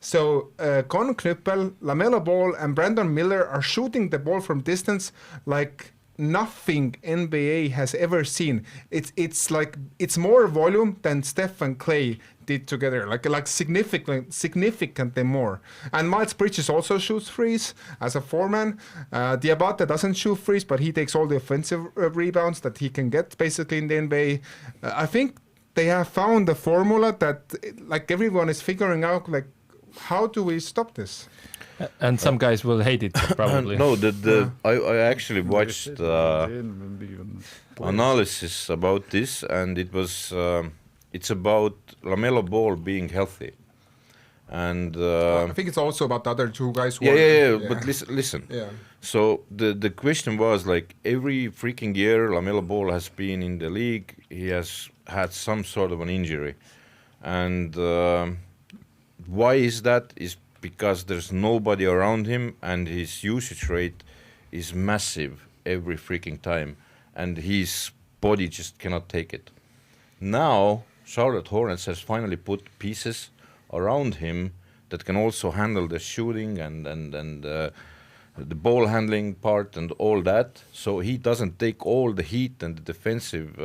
B: So Con Knüppel, LaMelo Ball and Brandon Miller are shooting the ball from distance like nothing NBA has ever seen. It's more volume than Steph and Clay did together, like significantly more. And Miles Bridges also shoots threes as a four-man. Diabate doesn't shoot threes, but he takes all the offensive rebounds that he can get basically in the NBA. I think they have found a formula that like everyone is figuring out like how do we stop this?
C: And some guys will hate it probably.
D: No, I actually watched analysis about this, and it was it's about LaMelo Ball being healthy, and
B: I think it's also about the other two guys. Who
D: But listen.
B: Yeah.
D: So the question was like every freaking year LaMelo Ball has been in the league. He has had some sort of an injury, and why is that? Is because there's nobody around him and his usage rate is massive every freaking time and his body just cannot take it. Now, Charlotte Hornets has finally put pieces around him that can also handle the shooting and the ball handling part and all that, so he doesn't take all the heat and the defensive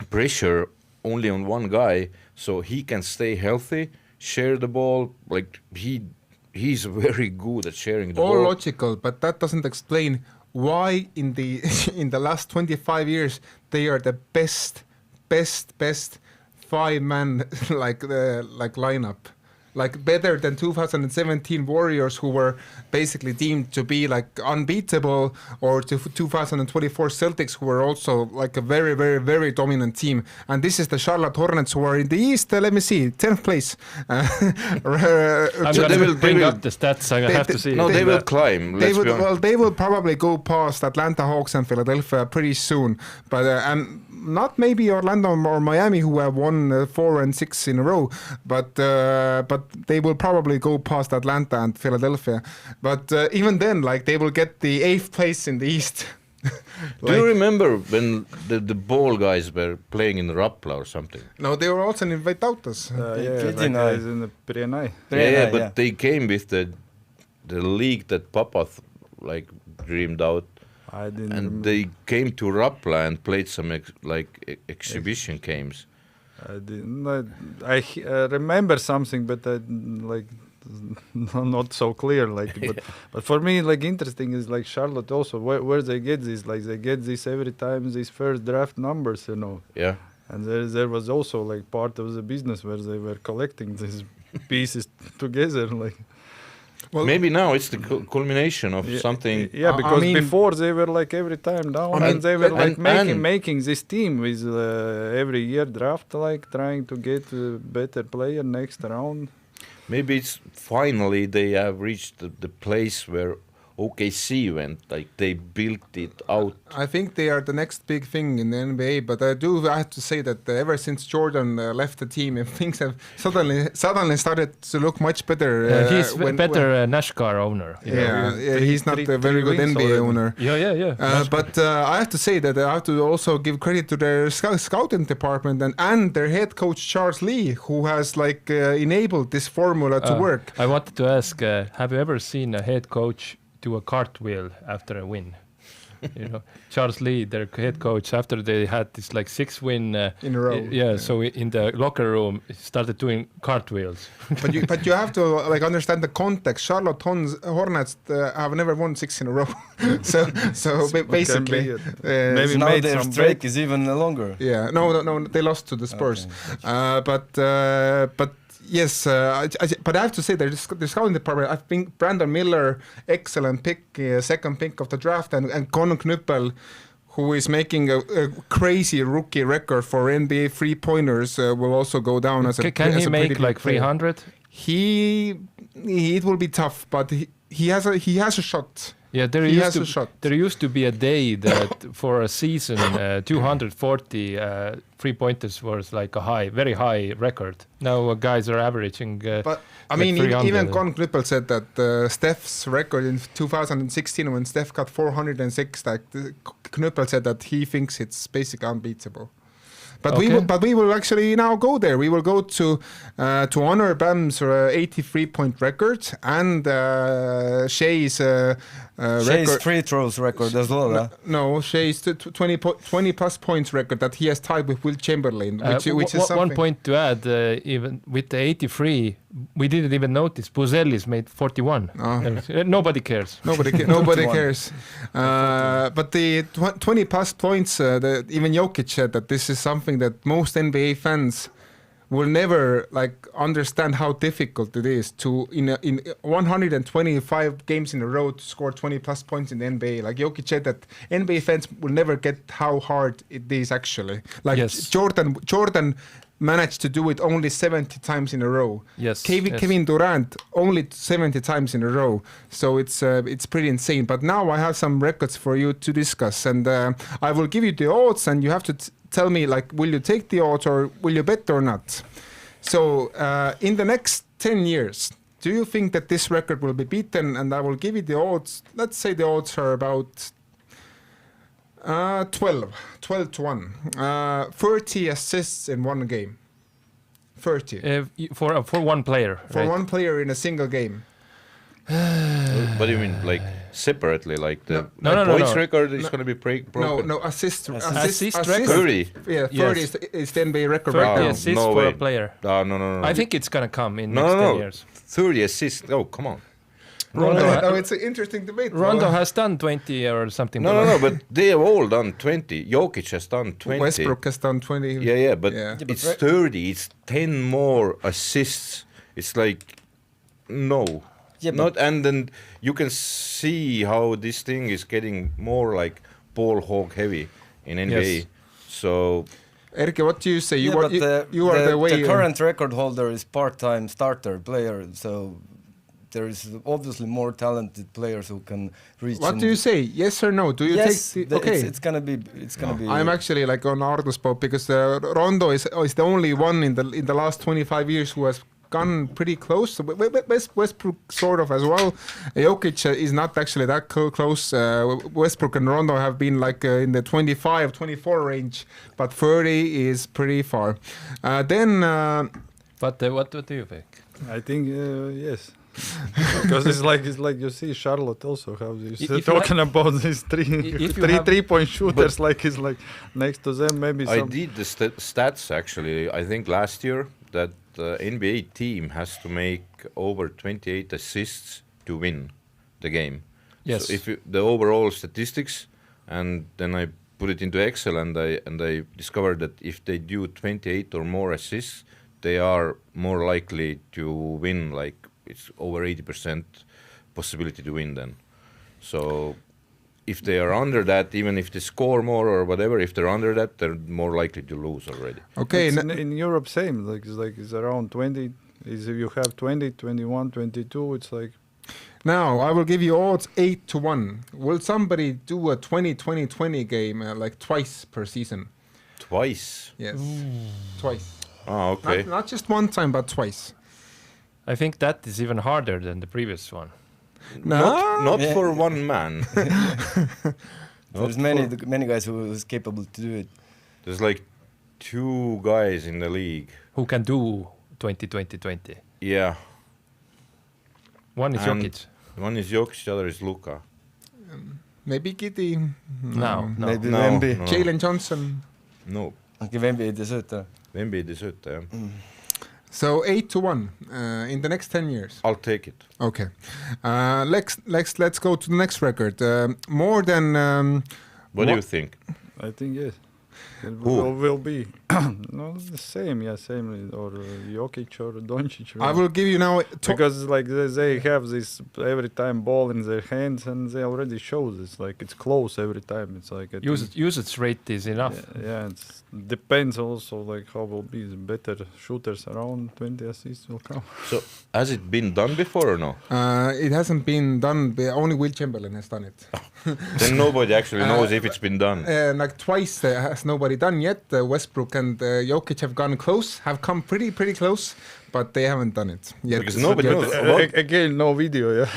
D: pressure only on one guy, so he can stay healthy, share the ball, like he's very good at sharing the ball.
B: All logical, but that doesn't explain why in the in the last 25 years they are the best 5-man like lineup. Like better than 2017 Warriors, who were basically deemed to be like unbeatable, or to 2024 Celtics, who were also like a very, very, very dominant team. And this is the Charlotte Hornets, who are in the East. Let me see, 10th place.
C: I'm going to bring up the stats. I have to see.
D: No, they will climb.
B: They will probably go past Atlanta Hawks and Philadelphia pretty soon. But and not maybe Orlando or Miami, who have won 4 and 6 in a row, but they will probably go past Atlanta and Philadelphia. But even then, like they will get the 8th place in the East.
D: Do you remember when the ball guys were playing in Rapla or something?
B: No, they were also in Vaitautas.
E: In the Prienai.
D: But they came with the league that Papa dreamed out. They came to Rapla and played some exhibition games.
E: I remember something, but not so clear. But for me, interesting is Charlotte also where they get this. They get this every time these first draft numbers,
D: Yeah.
E: And there was also part of the business where they were collecting these pieces together.
B: Well,
D: maybe now it's the culmination of something.
E: Yeah, because before they were every time down, and they were making this team with every year draft, trying to get a better player next round.
D: Maybe it's finally they have reached the place where OKC went, they built it out.
B: I think they are the next big thing in the NBA, but I have to say that ever since Jordan left the team, things have suddenly started to look much better.
C: He's better NASCAR owner.
B: He's not a very good NBA owner.
C: Yeah.
B: But I have to say that I have to also give credit to their scouting department and their head coach Charles Lee, who has enabled this formula to work.
C: I wanted to ask, have you ever seen a head coach do a cartwheel after a win? Charles Lee, their head coach, after they had this 6 win
B: in a row.
C: So in the locker room, he started doing cartwheels.
B: but you have to understand the context. Charlotte Hornets have never won 6 in a row. so basically,
F: maybe now their streak is even longer.
B: Yeah, no, they lost to the Spurs. Okay. But yes, but I have to say the scouting department, I think Brandon Miller, excellent pick, second pick of the draft, and Con Knüppel, who is making a crazy rookie record for NBA three-pointers, will also go down as a
C: Can he make 300?
B: It will be tough, but he has a shot.
C: Yeah, there
B: He
C: used
B: has
C: to
B: a shot.
C: there used to be a day that for a season 240 3-pointers was like a very high record. Now guys are averaging.
B: But I
C: like
B: mean,
C: 300.
B: even Con Knüppel said that Steph's record in 2016 when Steph got 406, like Knüppel said that he thinks it's basically unbeatable. But we will actually now go there. We will go to honor Bam's 83-point record and Shea's record.
F: free throws record as well.
B: No, Shea's 20 plus points record that he has tied with Will Chamberlain, which is something.
C: 1 point to add, even with the 83, we didn't even notice. Buzellis made 41. Nobody cares.
B: Nobody cares. But the 20 plus points, even Jokic said that this is something that most NBA fans will never like understand how difficult it is to in 125 games in a row to score 20 plus points in the NBA. Like Jokic said that NBA fans will never get how hard it is actually. Like
C: Yes.
B: Jordan managed to do it only 70 times in a row.
C: Yes.
B: Kevin Durant only 70 times in a row. So it's pretty insane. But now I have some records for you to discuss, and I will give you the odds, and you have to tell me, like, will you take the odds or will you bet or not? So in the next 10 years, do you think that this record will be beaten? And I will give you the odds. Let's say the odds are about 12 to 1. 30 assists in one game. 30.
C: For one player.
B: For
C: right?
B: one player in a single game.
D: What do you mean, like separately, like the
C: No,
D: points
C: no.
D: record is going to be broken?
B: No, assist
C: record.
D: 30.
B: Yeah, 30
C: Yes.
B: is the NBA record
C: 30
B: right now.
C: assists
D: no
C: for
D: way.
C: a player.
D: No.
C: I think it's gonna come in
D: No,
C: next
D: no,
C: 10
D: no.
C: years.
D: 30 assists. Oh, come on.
B: No, it's an interesting debate.
C: Rondo has done 20 or something.
D: No, but they have all done 20. Jokic has done 20.
B: Westbrook has done 20.
D: Yeah, but
B: Yeah.
D: it's 30. It's 10 more assists. It's like, no.
F: Yeah, but-
D: Not, and then you can see how this thing is getting more like ball hawk heavy in NBA.
C: Yes.
D: So
B: Erki, what do you say? You
F: but
B: are the way.
F: the current record holder is part-time starter player, so there is obviously more talented players who can reach.
B: What do you say? Yes or no? Do you
F: Yes,
B: take the, okay?
F: it's gonna be.
B: I'm actually like on Ardo's boat because Rondo is the only one in the last 25 years who has gone pretty close. Westbrook sort of as well. Jokic is not actually that close. Westbrook and Rondo have been like in the 25, 24 range, but 30 is pretty far.
C: But what do you think?
E: I think yes. Because it's like you see Charlotte also how you
C: If you
E: talking about these
C: if you
E: three
C: have-
E: 3-point shooters, like it's like next to them maybe
D: I
E: some.
D: did the stats actually. I think last year that the NBA team has to make over 28 assists to win the game.
C: Yes.
D: So if the overall statistics, and then I put it into Excel, and I discovered that if they do 28 or more assists, they are more likely to win. Like it's over 80% possibility to win then. So if they are under that, even if they score more or whatever, if they're under that, they're more likely to lose already.
B: Okay,
E: It's in Europe same it's around 20. Is if you have 20, 21, 22, it's like
B: now I will give you odds 8 to 1. Will somebody do a 20-20-20 game like twice per season?
D: Twice.
B: Yes, twice.
D: Ah, okay.
B: Not just one time, but twice.
C: I think that is even harder than the previous one.
D: Not
F: Yeah.
D: for one man.
F: There's many guys who is capable to do it.
D: There's like 2 guys in the league.
C: Who can do 20-20-20?
D: Yeah.
C: One is
D: And
C: Jokic.
D: one is Jokic, the other is Luka.
B: Maybe Giddy.
C: No.
F: Maybe
D: No,
F: Wemby.
D: no.
B: Jalen Johnson.
D: No,
F: Okay, Wemby ei tee sööta.
D: Wemby ei sööta, jah.
B: So 8 to 1 in the next 10 years.
D: I'll take it.
B: Okay. Let's go to the next record. More than
D: What do you think?
E: I think yes. It
D: Who?
E: will be No, the same, or Jokic or Doncic.
B: I will give you now
E: Because like they have this every time ball in their hands, and they already show this. Like it's close every time. It's like
C: usage rate is enough.
E: Yeah, it depends also like how will be the better shooters around. 20 assists will come.
D: So has it been done before or no?
B: It hasn't been done. Only Will Chamberlain has done it.
D: Then nobody actually knows if it's been done.
B: Like twice has nobody done yet. Westbrook and Jokic have come pretty close, but they haven't done it yet.
D: Because nobody knows.
E: Again, no video. Yeah.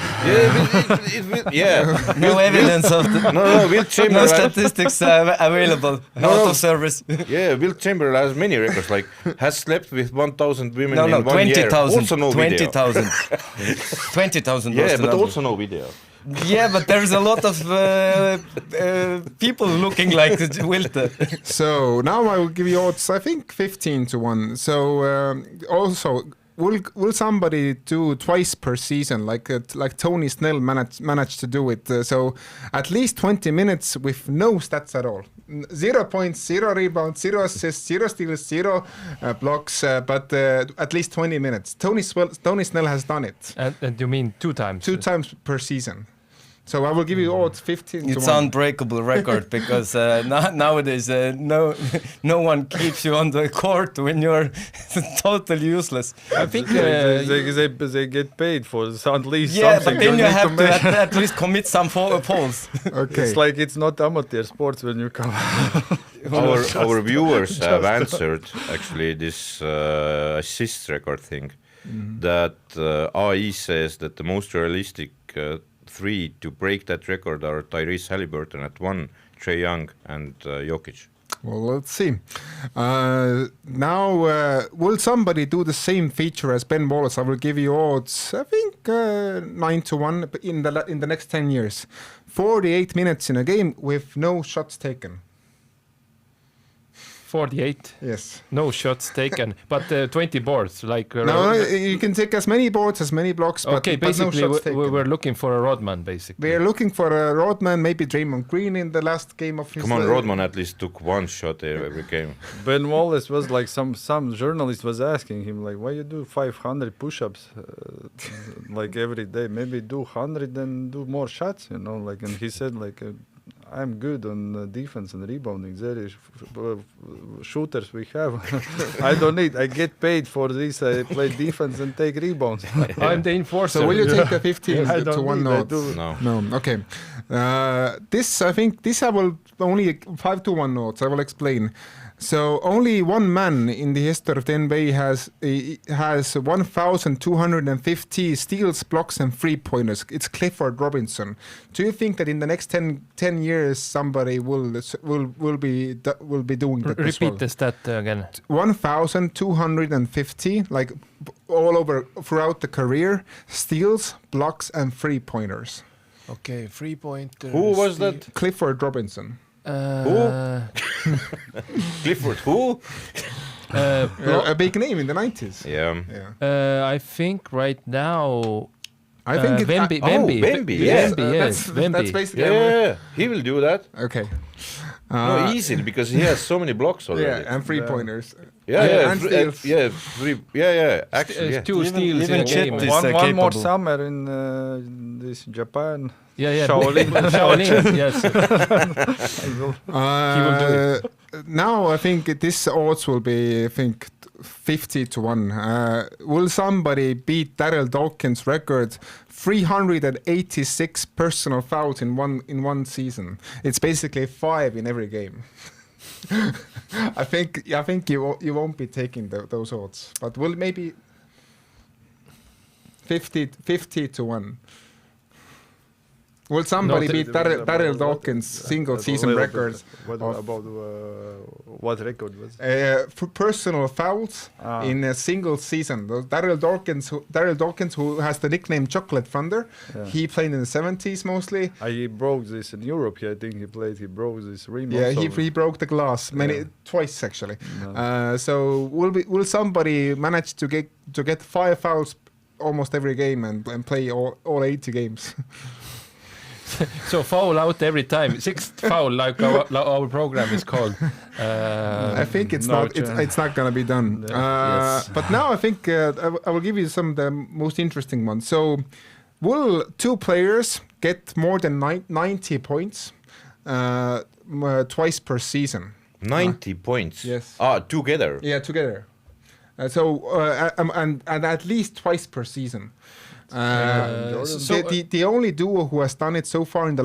D: Yeah.
F: No evidence of the,
D: No, Will
F: no
D: Chamberlain.
F: statistics available. Out of service.
D: Yeah, Will Chamberlain has many records. Like has slept with 1,000 women
F: No,
D: in 1 year.
F: 20,000.
D: Also no video.
F: 20,000. 20,000.
D: Yeah, but also no video.
F: Yeah, but there's a lot of people looking like Wilte.
B: So now I will give you odds. I think 15-1. So also. Will somebody do twice per season like Tony Snell managed to do it? So at least 20 minutes with no stats at all. 0 points, 0 rebounds, 0 assists, 0 steals, 0 blocks, but at least 20 minutes. Tony Snell has done it.
C: And you mean 2 times?
B: 2 times per season. So I will give you odds 15-1.
F: It's unbreakable record because nowadays no one keeps you on the court when you're totally useless.
C: I think
E: they get paid for at least
F: Yeah,
E: something.
F: but then you
E: need
F: have to
E: make-
F: at least commit some polls.
B: Okay.
E: It's like it's not amateur sports when you come.
D: Our viewers have answered actually this assist record thing. That AI says that the most realistic 3 to break that record are Tyrese Halliburton at 1, Trae Young and Jokic.
B: Well, let's see. Now, will somebody do the same feature as Ben Wallace? I will give you odds. I think 9-1 in the next 10 years. 48 minutes in a game with no shots taken.
C: 48.
B: Yes.
C: No shots taken, but 20 boards.
B: No, you can take as many boards, as many blocks, but,
C: okay,
B: but no
C: basically
B: shots taken.
C: we're looking for a Rodman, basically.
B: We are looking for a Rodman, maybe Draymond Green in the last game of his
D: Come on, Rodman at least took 1 shot every game.
E: Ben Wallace was like some journalist was asking him like, why you do 500 push-ups like every day? Maybe do 100 and do more shots, like. And he said like. I'm good on defense and rebounding. There is shooters we have. I don't need. I get paid for this. I play defense and take rebounds.
C: I'm the enforcer.
B: So will you take the 15
E: I
B: to
E: don't
B: 1
E: need, I
B: note?
E: do.
D: No.
B: Okay. This I will only 5-1 notes. I will explain. So only one man in the history of the NBA has 1,250 steals, blocks, and 3-pointers. It's Clifford Robinson. Do you think that in the next 10 years somebody will be doing that?
C: Repeat the stat again.
B: 1,250, like all over throughout the career, steals, blocks, and 3-pointers.
C: Okay, 3-pointer.
D: Who was that?
B: Clifford Robinson.
D: Clifford, who?
B: A big name in the 90s.
D: Yeah.
C: I think right now.
B: I think it's
C: Wemby.
D: Wemby,
C: yes.
B: That's
C: Wemby.
B: basically
D: Yeah, he will do that.
B: okay.
D: No, easily because he has so many blocks already.
B: Yeah, and 3-pointers. and steals.
D: Actually, yeah.
C: 2 steals
F: even
C: in a
F: Chet
C: game.
F: is
E: One more
F: capable.
E: summer in this Japan.
C: Yeah.
E: Shaolin.
C: Shaolin, yes.
B: He
C: will do
B: Now I think this odds will be 50-1. Will somebody beat Darryl Dawkins' record 386 personal fouls in one season? It's basically 5 in every game. I think you won't be taking those odds, but will maybe 50-1. Will somebody beat Darryl Dawkins' single season records?
E: What record was?
B: For personal fouls in a single season. Darryl Dawkins, who has the nickname Chocolate Thunder, he played in the 70s mostly.
E: He broke this in Europe. I think he broke this rim.
B: Yeah,
E: also.
B: he broke the glass twice actually. So will somebody manage to get 5 fouls almost every game and play all 80 games?
C: So foul out every time. Sixth foul, like our program is called.
B: I think it's not gonna be done.
C: Yes.
B: But now I think I will give you some of the most interesting ones. So, will two players get more than 90 points twice per season?
D: 90 points.
B: Yes.
D: Together.
B: Yeah, together. And at least twice per season. The only duo who has done it so far in the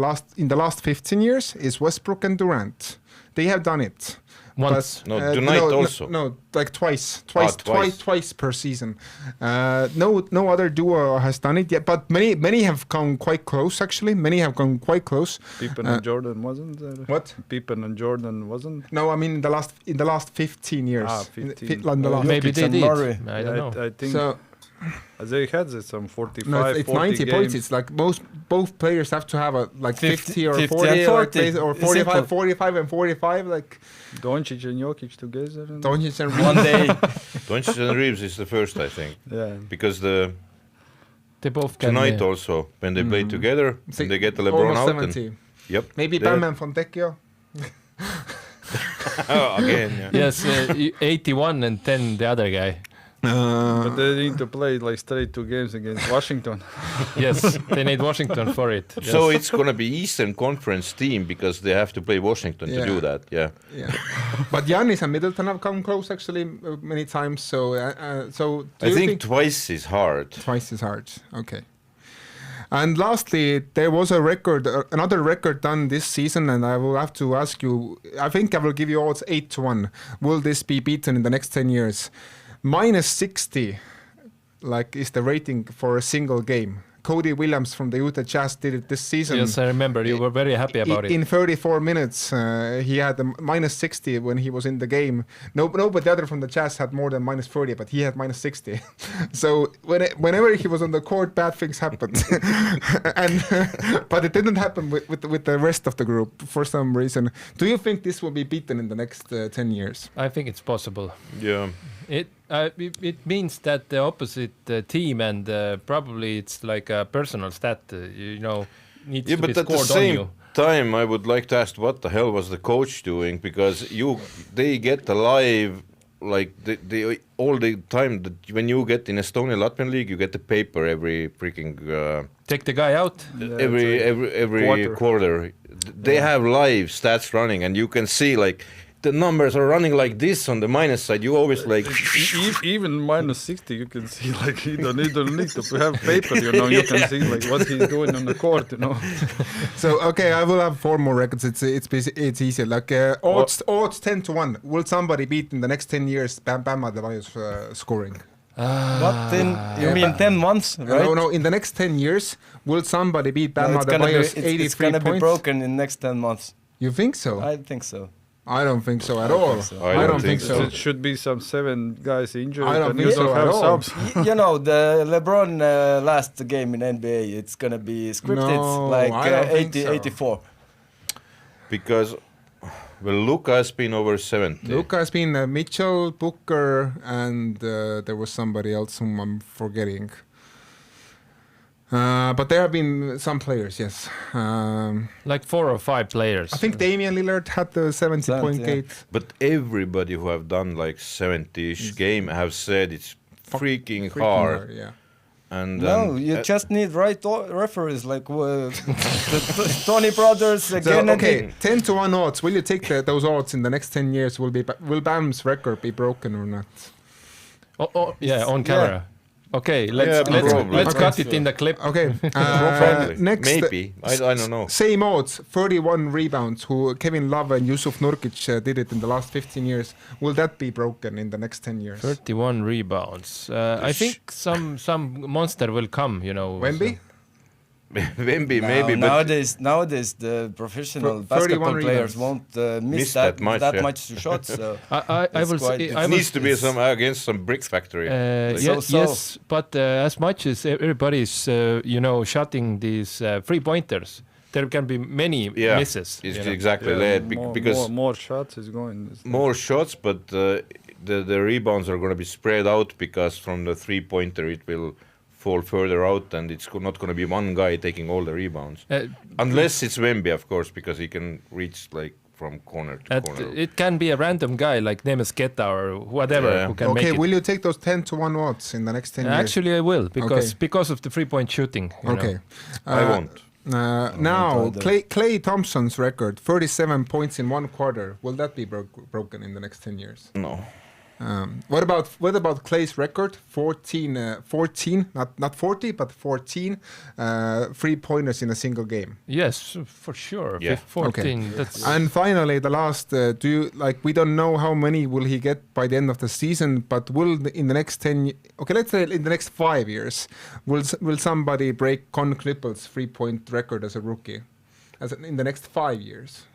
B: last 15 years is Westbrook and Durant. They have done it
C: once.
D: Tonight also.
B: No, like twice per season. No other duo has done it yet, but many have come quite close. Actually, many have come quite close.
E: Pippen and Jordan wasn't there?
B: What?
E: Pippen and Jordan wasn't?
B: No, I mean in the last 15 years.
E: 15.
C: Maybe they did.
F: Murray.
C: I don't know.
E: I think
B: So.
E: They had some 45,
B: No, it's
E: 40
B: 90
E: games.
B: points. It's like both players have to have a 50 or
F: 50
B: 40
F: and 40.
B: or 45 and 45. Like
E: Doncic and Jokic together.
B: Doncic and
F: One day.
D: Doncic and Reeves is the first, I think.
E: Yeah.
D: Because
C: They both can.
D: tonight also, when they play together,
B: See,
D: they get the LeBron
B: almost
D: out.
B: 70.
D: Yep.
B: Maybe
D: They're-
B: Bam and Fontecchio.
D: Again, yeah.
C: Yes, 81 and 10 the other guy.
E: But they need to play like straight 2 games against Washington.
C: Yes, they need Washington for it. Yes.
D: So it's going to be Eastern Conference team because they have to play Washington
B: Yeah.
D: to do that. Yeah.
B: Yeah, but Giannis and Middleton have come close actually many times. So do
D: I
B: you
D: think twice is hard.
B: twice is hard. Okay. And lastly, there was a record, another record done this season, and I will have to ask you. I think I will give you odds 8-1. Will this be beaten in the next 10 years? -60, like, is the rating for a single game. Cody Williams from the Utah Jazz did it this season.
C: Yes, I remember. You were very happy about it.
B: In 34 minutes, he had a -60 when he was in the game. Nobody other from the Jazz had more than -30, but he had -60. So whenever he was on the court, bad things happened. But it didn't happen with the rest of the group for some reason. Do you think this will be beaten in the next 10 years?
C: I think it's possible.
D: Yeah.
C: It means that the opposite team and probably it's like a personal stat, needs to be
D: But at the
C: scored on you.
D: same time, I would like to ask what the hell was the coach doing, because they get alive like they all the time. That when you get in Estonian Latvian league, you get the paper every freaking
C: Take the guy out.
D: every quarter. They have live stats running, and you can see like the numbers are running like this on the minus side. You always like
E: Even -60, you can see like you don't need to have paper. You can see like what he's doing on the court.
B: So okay, I will have 4 more records. It's easy. Like odds 10-1. Will somebody beat in the next 10 years Bam Adebayo's scoring?
F: What? You mean 10 months, right?
B: No. In the next 10 years, will somebody beat Bam Adebayo's 83
F: it's gonna
B: points?
F: be broken in next 10 months.
B: You think so?
F: I think so.
B: I don't think so at all.
D: I don't think
B: so.
E: It should be some 7 guys injured.
B: I don't
E: and
B: think
E: you
B: so
E: don't
B: at
E: have
B: all.
E: subs.
F: The LeBron last game in NBA, it's gonna be scripted
B: No,
F: like
B: I don't think
F: 80,
B: so.
F: 84.
D: because Luka has been over 70.
B: Luka has been Mitchell, Booker, and there was somebody else whom I'm forgetting. But there have been some players, yes.
C: Like 4 or 5 players.
B: I think Damian Lillard had the 70-point
F: yeah.
B: gate.
D: But everybody who have done like 70-ish game have said it's freaking hard.
B: Yeah.
D: And
F: No, you just need right referees like the Tony brothers,
B: So,
F: Kennedy.
B: okay, 10-1 odds. Will you take those odds in the next 10 years? Will Bam's record be broken or not?
C: Yeah, on camera. Okay, let's
D: probably.
C: cut it in the clip.
B: Okay.
D: Probably.
B: Next,
D: Maybe. I don't know.
B: Same odds, 31 rebounds. Who Kevin Love and Yusuf Nurkic did it in the last 15 years. Will that be broken in the next 10 years?
C: 31 rebounds. I think some monster will come,
B: Wemby?
D: Wemby,
F: No,
D: maybe, but
F: nowadays the professional
B: 31
F: basketball players
B: rebounds.
F: won't miss
D: Miss
F: that
D: that much,
F: much
D: yeah.
F: shots. So
C: I
F: It's
C: will
F: quite-
C: say.
F: it
C: I
D: it
C: will
D: needs to be some against some brick factory.
C: Yes, but as much as everybody is, shooting these 3-pointers, there can be many misses.
D: It's
C: you know.
D: exactly that because
E: more shots is going.
D: more shots, but the rebounds are going to be spread out because from the 3-pointer it will fall further out, and it's not going to be one guy taking all the rebounds. Unless it's Wemby, of course, because he can reach like from corner to corner.
C: It can be a random guy like Nemes Keta or whatever who can make it.
B: Okay, will you take those 10-1 odds in the next 10 years?
C: Actually, I will, because of the 3-point shooting.
B: Okay.
D: I won't.
B: Now, Clay Thompson's record, 37 points in one quarter. Will that be broken in the next 10 years?
D: No.
B: What about Clay's record? 14, not 40, but 14 3-pointers in a single game.
C: Yes, for sure.
D: Yeah.
C: 14. That's
B: And finally, the last. We don't know how many will he get by the end of the season, but in the next 10? Okay, let's say in the next 5 years, will somebody break Con Knippel's 3-point record as a rookie? In the next 5 years.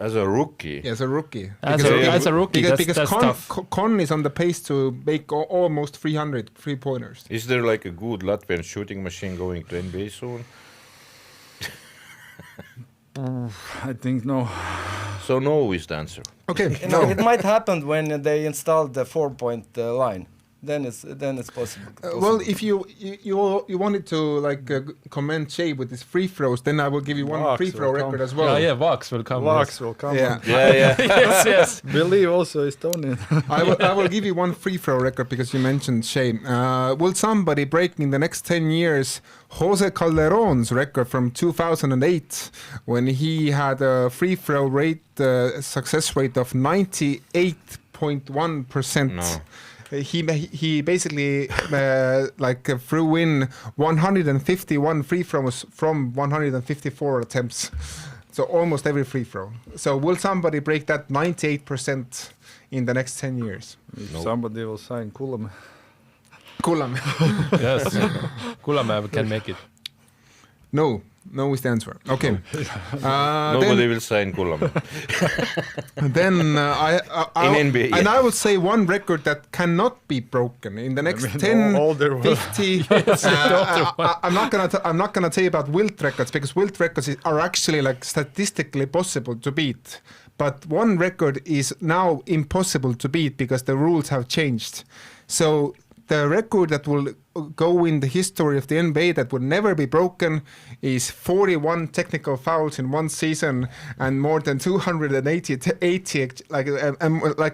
D: As a rookie?
B: Yeah, as a rookie.
C: As a rookie, that's tough.
B: Con is on the pace to make almost 300 3-pointers.
D: Is there like a good Latvian shooting machine going to NBA soon?
E: I think no.
D: So no is the answer.
B: Okay,
F: No, it might happen when they install the 4-point line. Then it's possible.
B: Well, if you wanted to comment Shay with his free throws, then I will give you one
E: Vox
B: free throw
E: will
B: record
E: come.
B: as well.
C: Yeah, Vox will come.
E: Vox will come.
B: Yeah.
D: Yeah.
C: yes.
E: Believe also Estonian.
B: I will give you one free throw record because you mentioned Shay. Will somebody break in the next 10 years Jose Calderon's record from 2008 when he had a free throw rate success rate of 98.1%?
D: No.
B: He basically threw in 151 free throws from 154 attempts, so almost every free throw. So will somebody break that 98% in the next 10 years?
E: If somebody will sign Kuulam.
C: Yes, Kullamäe can make it.
B: No is the answer. Okay.
D: Nobody will sign Kullamäe.
B: Then
D: In NBA.
B: And I will say one record that cannot be broken in the next 10,
E: all there were.
B: 50. I'm not gonna tell you about wilt records because wilt records are actually statistically possible to beat. But one record is now impossible to beat because the rules have changed. So the record that will go in the history of the NBA that would never be broken is 41 technical fouls in one season and more than 280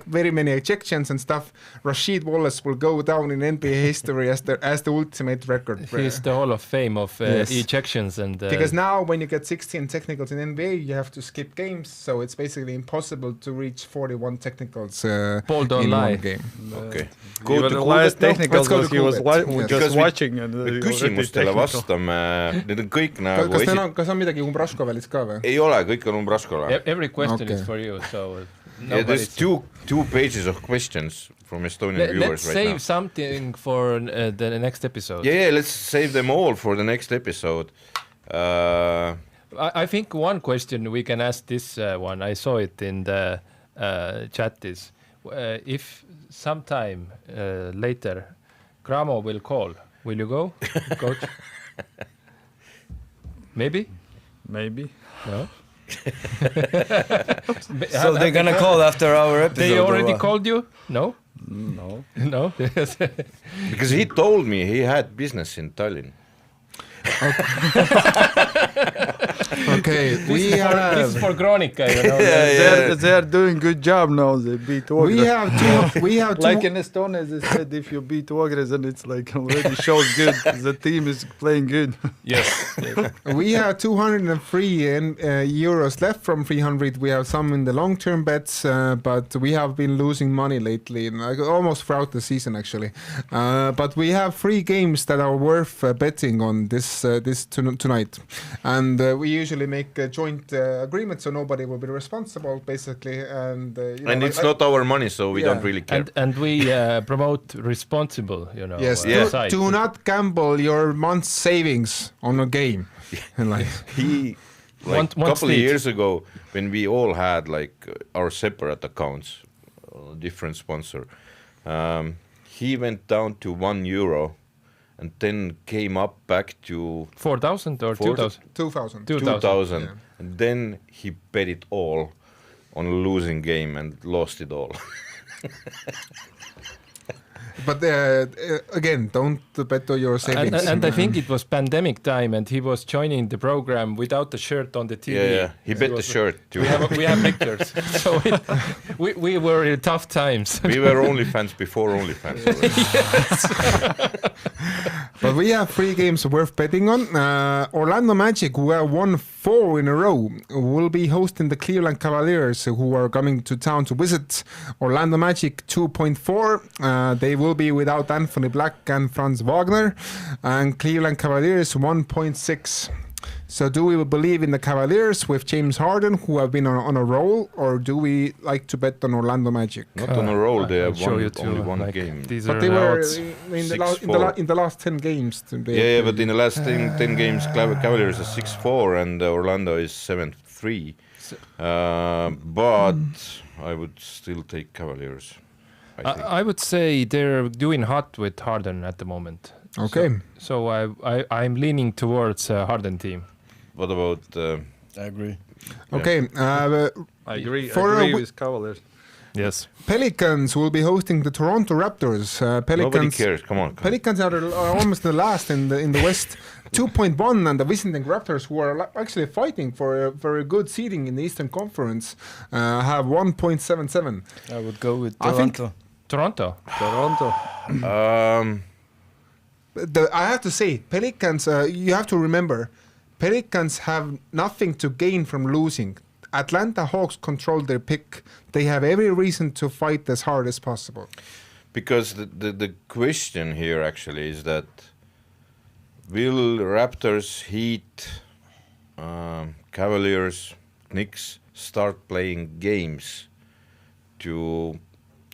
B: very many ejections and stuff. Rashid Wallace will go down in NBA history as the ultimate record.
C: He's the Hall of Fame of ejections and
B: because now when you get 16 technicals in NBA, you have to skip games, so it's basically impossible to reach 41 technicals
C: Paul don't
B: in
C: lie.
B: one game.
D: Okay.
E: Even the last technicals
B: Let's go
E: was
B: to
E: he was
B: Coolbet.
E: just watching and
D: me küsimustele vastame, need on kõik nagu
B: kas on midagi Umbrasko välis ka või?
D: ei ole, kõik on Umbraskole.
C: Every question is for you, so
D: There's two pages of questions from Estonian viewers
C: let's
D: right now.
C: save something for the next episode.
D: Yeah, let's save them all for the next episode.
C: I think one question we can ask this one, I saw it in the chat, is if sometime later Cramo will call, will you go, coach? Maybe?
E: Maybe.
C: No?
F: So they're gonna call after our episode.
C: They already called you? No?
E: No.
C: No?
D: Because he told me he had business in Tallinn.
B: Okay,
C: this is for Kronika, you know.
E: They are doing good job now. They beat Ogres.
B: we have two
E: Like in Estonia, they said if you beat Ogres, and it's like already shows good. The team is playing good.
C: Yes.
B: we have 203 euros left from 300. We have some in the long-term bets, but we have been losing money lately, almost throughout the season actually. But we have 3 games that are worth betting on this tonight, and we usually make a joint agreement, so nobody will be responsible basically. And
D: it's not our money, so we don't really care.
C: And we promote responsible, you know.
B: Yes, do not gamble your month's savings on a game.
D: He a couple of years ago, when we all had our separate accounts, different sponsor, he went down to €1 and then came up back to
C: 4,000 or 2,000?
B: 2,000.
D: 2,000.
B: Yeah.
D: And then he bet it all on a losing game and lost it all.
B: But again, don't bet on your savings.
C: And I think it was pandemic time, and he was joining the program without the shirt on the TV.
D: Yeah. He bet the shirt too.
C: We have pictures. So we were in tough times.
D: We were OnlyFans before OnlyFans.
B: But we have 3 games worth betting on. Orlando Magic, who have won 4 in a row, will be hosting the Cleveland Cavaliers, who are coming to town to visit. Orlando Magic 2.4. They will be without Anthony Black and Franz Wagner. And Cleveland Cavaliers 1.6. So do we believe in the Cavaliers with James Harden, who have been on a roll, or do we like to bet on Orlando Magic?
D: Not on a roll. They have
C: show
D: won
C: you two,
D: only one
C: like,
D: game.
B: But they were
C: odds.
B: in the last 10 games.
D: Yeah, but in the last 10 games, Cavaliers are 6-4 and Orlando is 7-3. But I would still take Cavaliers. I think.
C: I would say they're doing hot with Harden at the moment.
B: Okay.
C: So I'm leaning towards Harden team.
D: What about...
F: I agree.
B: Okay.
E: I agree with Cavaliers.
C: Yes.
B: Pelicans will be hosting the Toronto Raptors.
D: nobody
B: Pelicans.
D: cares. Come on.
B: Pelicans are almost the last in the West. 2.1, and the visiting Raptors, who are actually fighting for a good seeding in the Eastern Conference, have 1.77.
F: I would go with
B: I think-
F: Toronto.
C: Toronto.
B: I have to say, Pelicans, you have to remember, Pelicans have nothing to gain from losing. Atlanta Hawks control their pick. They have every reason to fight as hard as possible.
D: Because the question here actually is that will Raptors, Heat, Cavaliers, Knicks start playing games to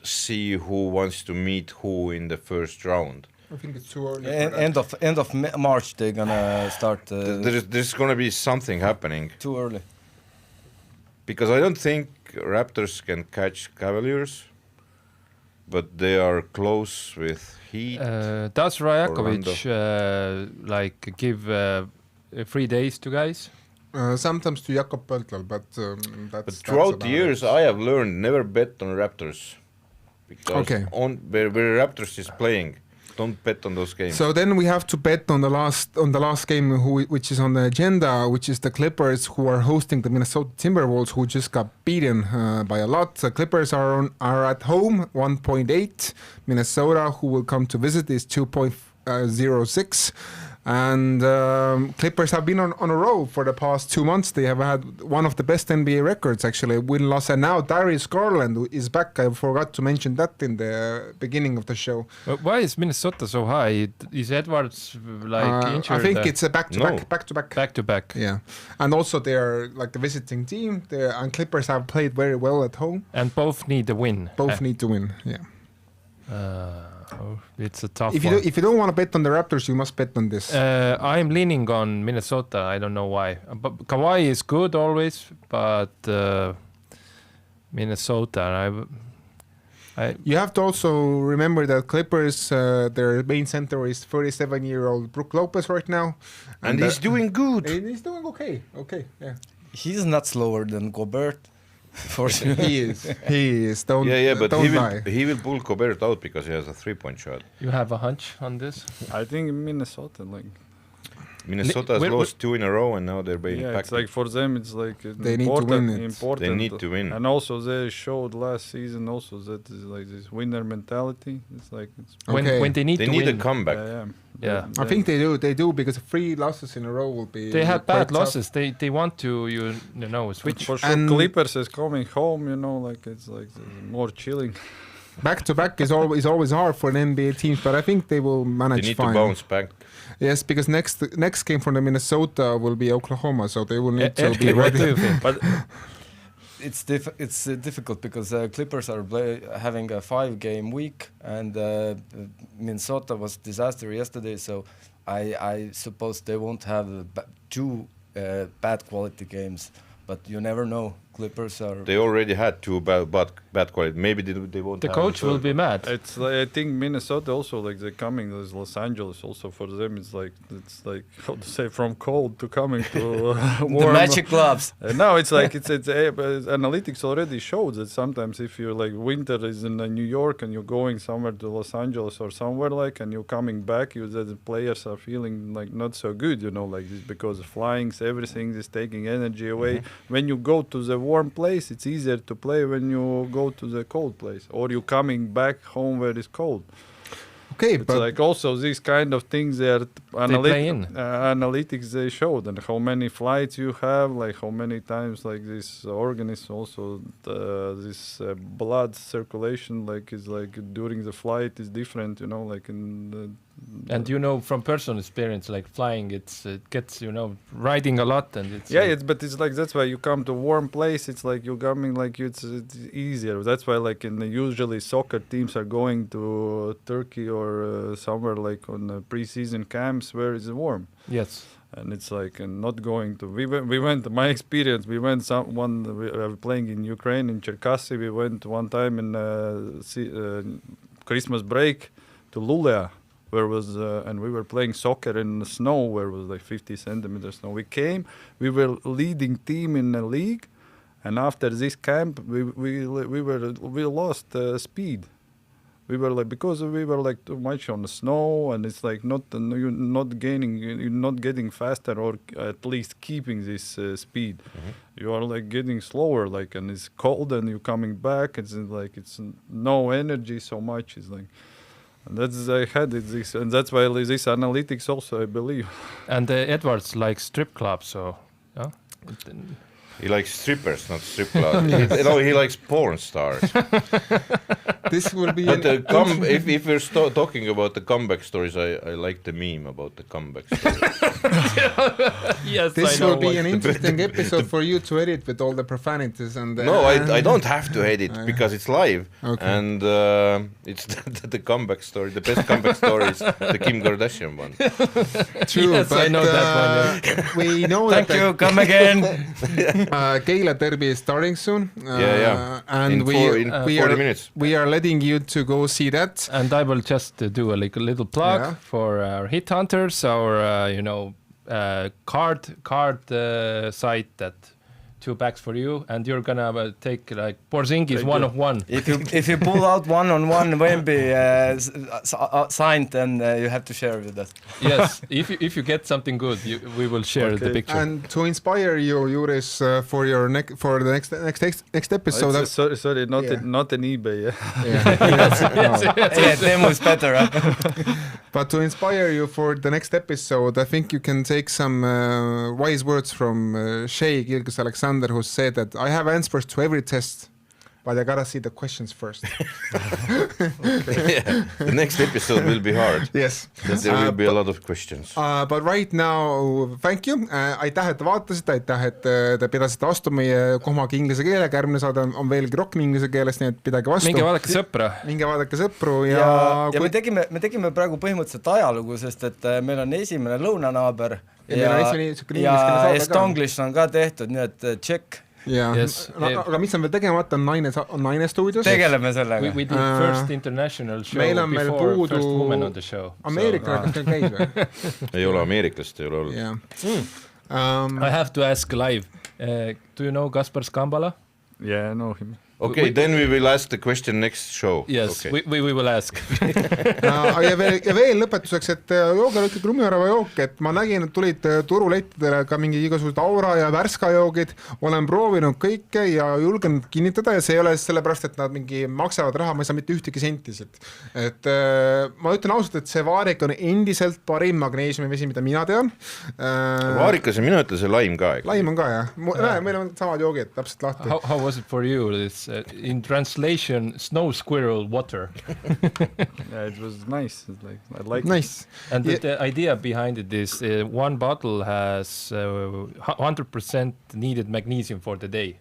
D: see who wants to meet who in the first round?
B: I think it's too early.
F: End of March they're gonna start.
D: There's going to be something happening.
F: Too early.
D: Because I don't think Raptors can catch Cavaliers, but they are close with Heat.
C: Does Rajakovic give 3 days to guys?
B: Sometimes to Jakob Pöltl, but that's...
D: But throughout the years, I have learned never bet on Raptors. Because
B: Okay.
D: where Raptors is playing, don't bet on those games.
B: So then we have to bet on the last game, which is on the agenda, which is the Clippers, who are hosting the Minnesota Timberwolves, who just got beaten by a lot. The Clippers are at home, 1.8. Minnesota, who will come to visit, is 2.06. And Clippers have been on a roll for the past 2 months. They have had one of the best NBA records, actually, win-loss. And now Darius Garland is back. I forgot to mention that in the beginning of the show.
C: Why is Minnesota so high? Is Edwards injured?
B: I think it's a back-to-back.
C: Back-to-back.
B: Yeah. And also they're like the visiting team. And Clippers have played very well at home.
C: And both need a win.
B: Both need to win, yeah.
C: It's a tough
B: If
C: one.
B: you don't want to bet on the Raptors, you must bet on this.
C: I'm leaning on Minnesota. I don't know why. But Kawhi is good always, but Minnesota.
B: You have to also remember that Clippers, their main center is 37-year-old Brook Lopez right now.
D: and he's doing good.
B: He's doing okay. Okay, yeah.
F: He's not slower than Gobert. For sure.
B: He is. Don't
D: but
B: don't lie.
D: he will pull Gobert out because he has a 3-point shot.
C: You have a hunch on this?
E: I think Minnesota,
D: Minnesota has lost 2 in a row and now they're being
E: yeah,
D: packed.
E: it's like for them, it's like
B: They need to win it.
E: important.
D: They need to win.
E: And also they showed last season also that is like this winner mentality. It's like it's
B: Okay.
C: When they need
D: They
C: to
D: need
C: win.
D: a comeback.
C: Yeah.
B: I think they do because 3 losses in a row will be.
C: They had
B: quite
C: bad
B: tough.
C: losses. They want to switch.
E: for sure.
B: And-
E: Clippers is coming home, like it's like more chilling.
B: Back to back is always hard for an NBA team, but I think they will
D: They
B: manage
D: need
B: fine.
D: to bounce back.
B: Yes, because next game from the Minnesota will be Oklahoma, so they will need to
C: Erki,
B: be
C: what do
B: ready.
C: you think?
F: But it's difficult because Clippers are having a 5-game week, and Minnesota was disaster yesterday. So I suppose they won't have 2 bad quality games. But you never know. Clippers are...
D: They already had 2 bad quality. Maybe they won't
C: The
D: have
C: coach will be mad.
E: It's like, I think Minnesota also like they're coming. There's Los Angeles also for them. It's like how to say, from cold to coming to warm.
F: The magic gloves.
E: No, it's like it's analytics already shows that sometimes if you're like winter is in New York and you're going somewhere to Los Angeles or somewhere like and you're coming back, the players are feeling like not so good, you know, like this because of flying, everything is taking energy away. Mm-hmm. When you go to the warm place, it's easier to play when you go to the cold place or you're coming back home where it's cold.
B: Okay,
E: it's
B: but
E: like also these kind of things analytics they showed and how many flights you have, like how many times like this organism also this blood circulation like is like during the flight is different, you know, like in the
C: and you know from personal experience, like flying, it gets, you know, riding a lot and it's
E: but it's like that's why you come to warm place. It's like you're coming like it's easier. That's why like usually soccer teams are going to Turkey or somewhere like on pre-season camps where it's warm.
C: Yes.
E: And it's like not going to. We went. My experience. We went. We were playing in Ukraine in Cherkasy. We went one time in Christmas break to Lulea, where was and we were playing soccer in the snow, where it was like 50 centimeters snow. We came. We were leading team in the league, and after this camp, we lost speed. We were like because we were like too much on the snow, and it's like you're not getting faster or at least keeping this speed. Mm-hmm. You are like getting slower, like, and it's cold, and you're coming back. It's like it's no energy so much. It's like, and that's I had it this, and that's why this analytics also I believe.
C: And Edwards likes strip clubs, so yeah.
D: He likes strippers, not strip clubs. He likes porn stars.
B: This will be.
D: But if we're talking about the comeback stories, I like the meme about the comeback stories.
C: Yes,
B: this will be an interesting episode for you to edit with all the profanities and.
D: No, I don't have to edit because it's live,
B: okay.
D: And it's the comeback story. The best comeback story is the Kim Kardashian one.
B: True,
C: yes,
B: but
C: I know that one. Yeah.
B: We know
F: Thank you. Come again.
B: Keila Derby is starting soon. And
D: in 40 minutes.
B: We are letting you to go see that.
C: And I will just do a little plug for our Hit Hunters, our card site that 2 packs for you, and you're gonna take like Porzingis 1-of-1.
F: If you pull out 1-on-1 Wemby signed, then you have to share with us.
C: Yes, if you get something good, we will share the picture.
B: And to inspire you, Juris, for the next episode.
E: Sorry, not an eBay.
F: Yeah, demo is better.
B: But to inspire you for the next episode, I think you can take some wise words from Shea Gilgis-Alexander, who said that I have answers to every test, but I gotta see the questions first.
D: The next episode will be hard.
B: Yes.
D: There will be a lot of questions.
B: But right now, thank you. Aitäh, et te vaatasite, aitäh, et te pidasite vastu meie komaga inglise keelega. Järgmine saade on veelgi rohkem inglise keeles, nii et pidage vastu.
C: Minge vaadake sõpra.
B: Minge vaadake sõpru.
F: Ja me tegime praegu põhimõtteliselt ajalugu, sest et meil on esimene lõunanaaber ja Estonglish on ka tehtud, nii et check.
C: Yes.
B: Aga mis on veel tegemata, on naine stuudios.
F: Tegeleme sellega.
C: We did first international show before first woman on the show.
B: Ameeriklane kas käis või?
D: Ei ole ameeriklast, ei ole olnud.
C: I have to ask live. Do you know Kaspar Skambala?
E: Yeah, I know him.
D: Okay, then we will ask the question next show.
C: Yes,
D: okay.
C: we will ask.
B: ja veel lõpetuseks, et joogel ütleb Lumijärve jook, et ma nägin, et tulid turulettidele ka mingi igasugused Aura ja Värska joogid. Olen proovinud kõike ja julgen kinnitada, ja see ei ole sellepärast, et nad mingi maksavad raha, ma ei saa mitte ühtegi sentisid. Et ma ütlen ausalt, et see Vaarik on endiselt parim magneesiumivesi, mida mina tean.
D: Vaarikas ja minu ütle see laim ka.
B: Laim on ka, jah. Meil on samad joogid, täpselt lahti.
C: How was it for you, this in translation, snow squirrel water?
E: Yeah, it was nice. I like
B: nice.
E: it.
C: And the idea behind it is one bottle has 100% needed magnesium for the day.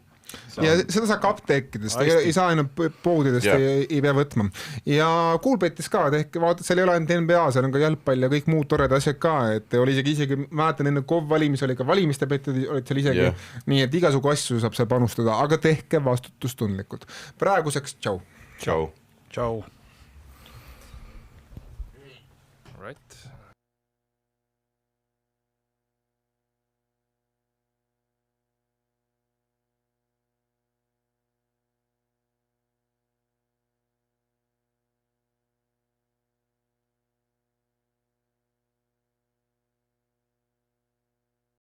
B: ja seda saab ka apteekidest, ei saa ainult poodidest, ei pea võtma. Ja Coolbetis ka, vaata, seal ei ole ainult NBA, seal on ka jalgpall ja kõik muud tored asjad ka, et oli isegi mäletan enne KOV valimis oli ka valimiste petted, olid seal isegi, nii et igasugu asju saab seal panustada, aga tehke vastutustundlikult. Praeguseks, tšau.
D: Tšau.
E: Tšau.
C: Right.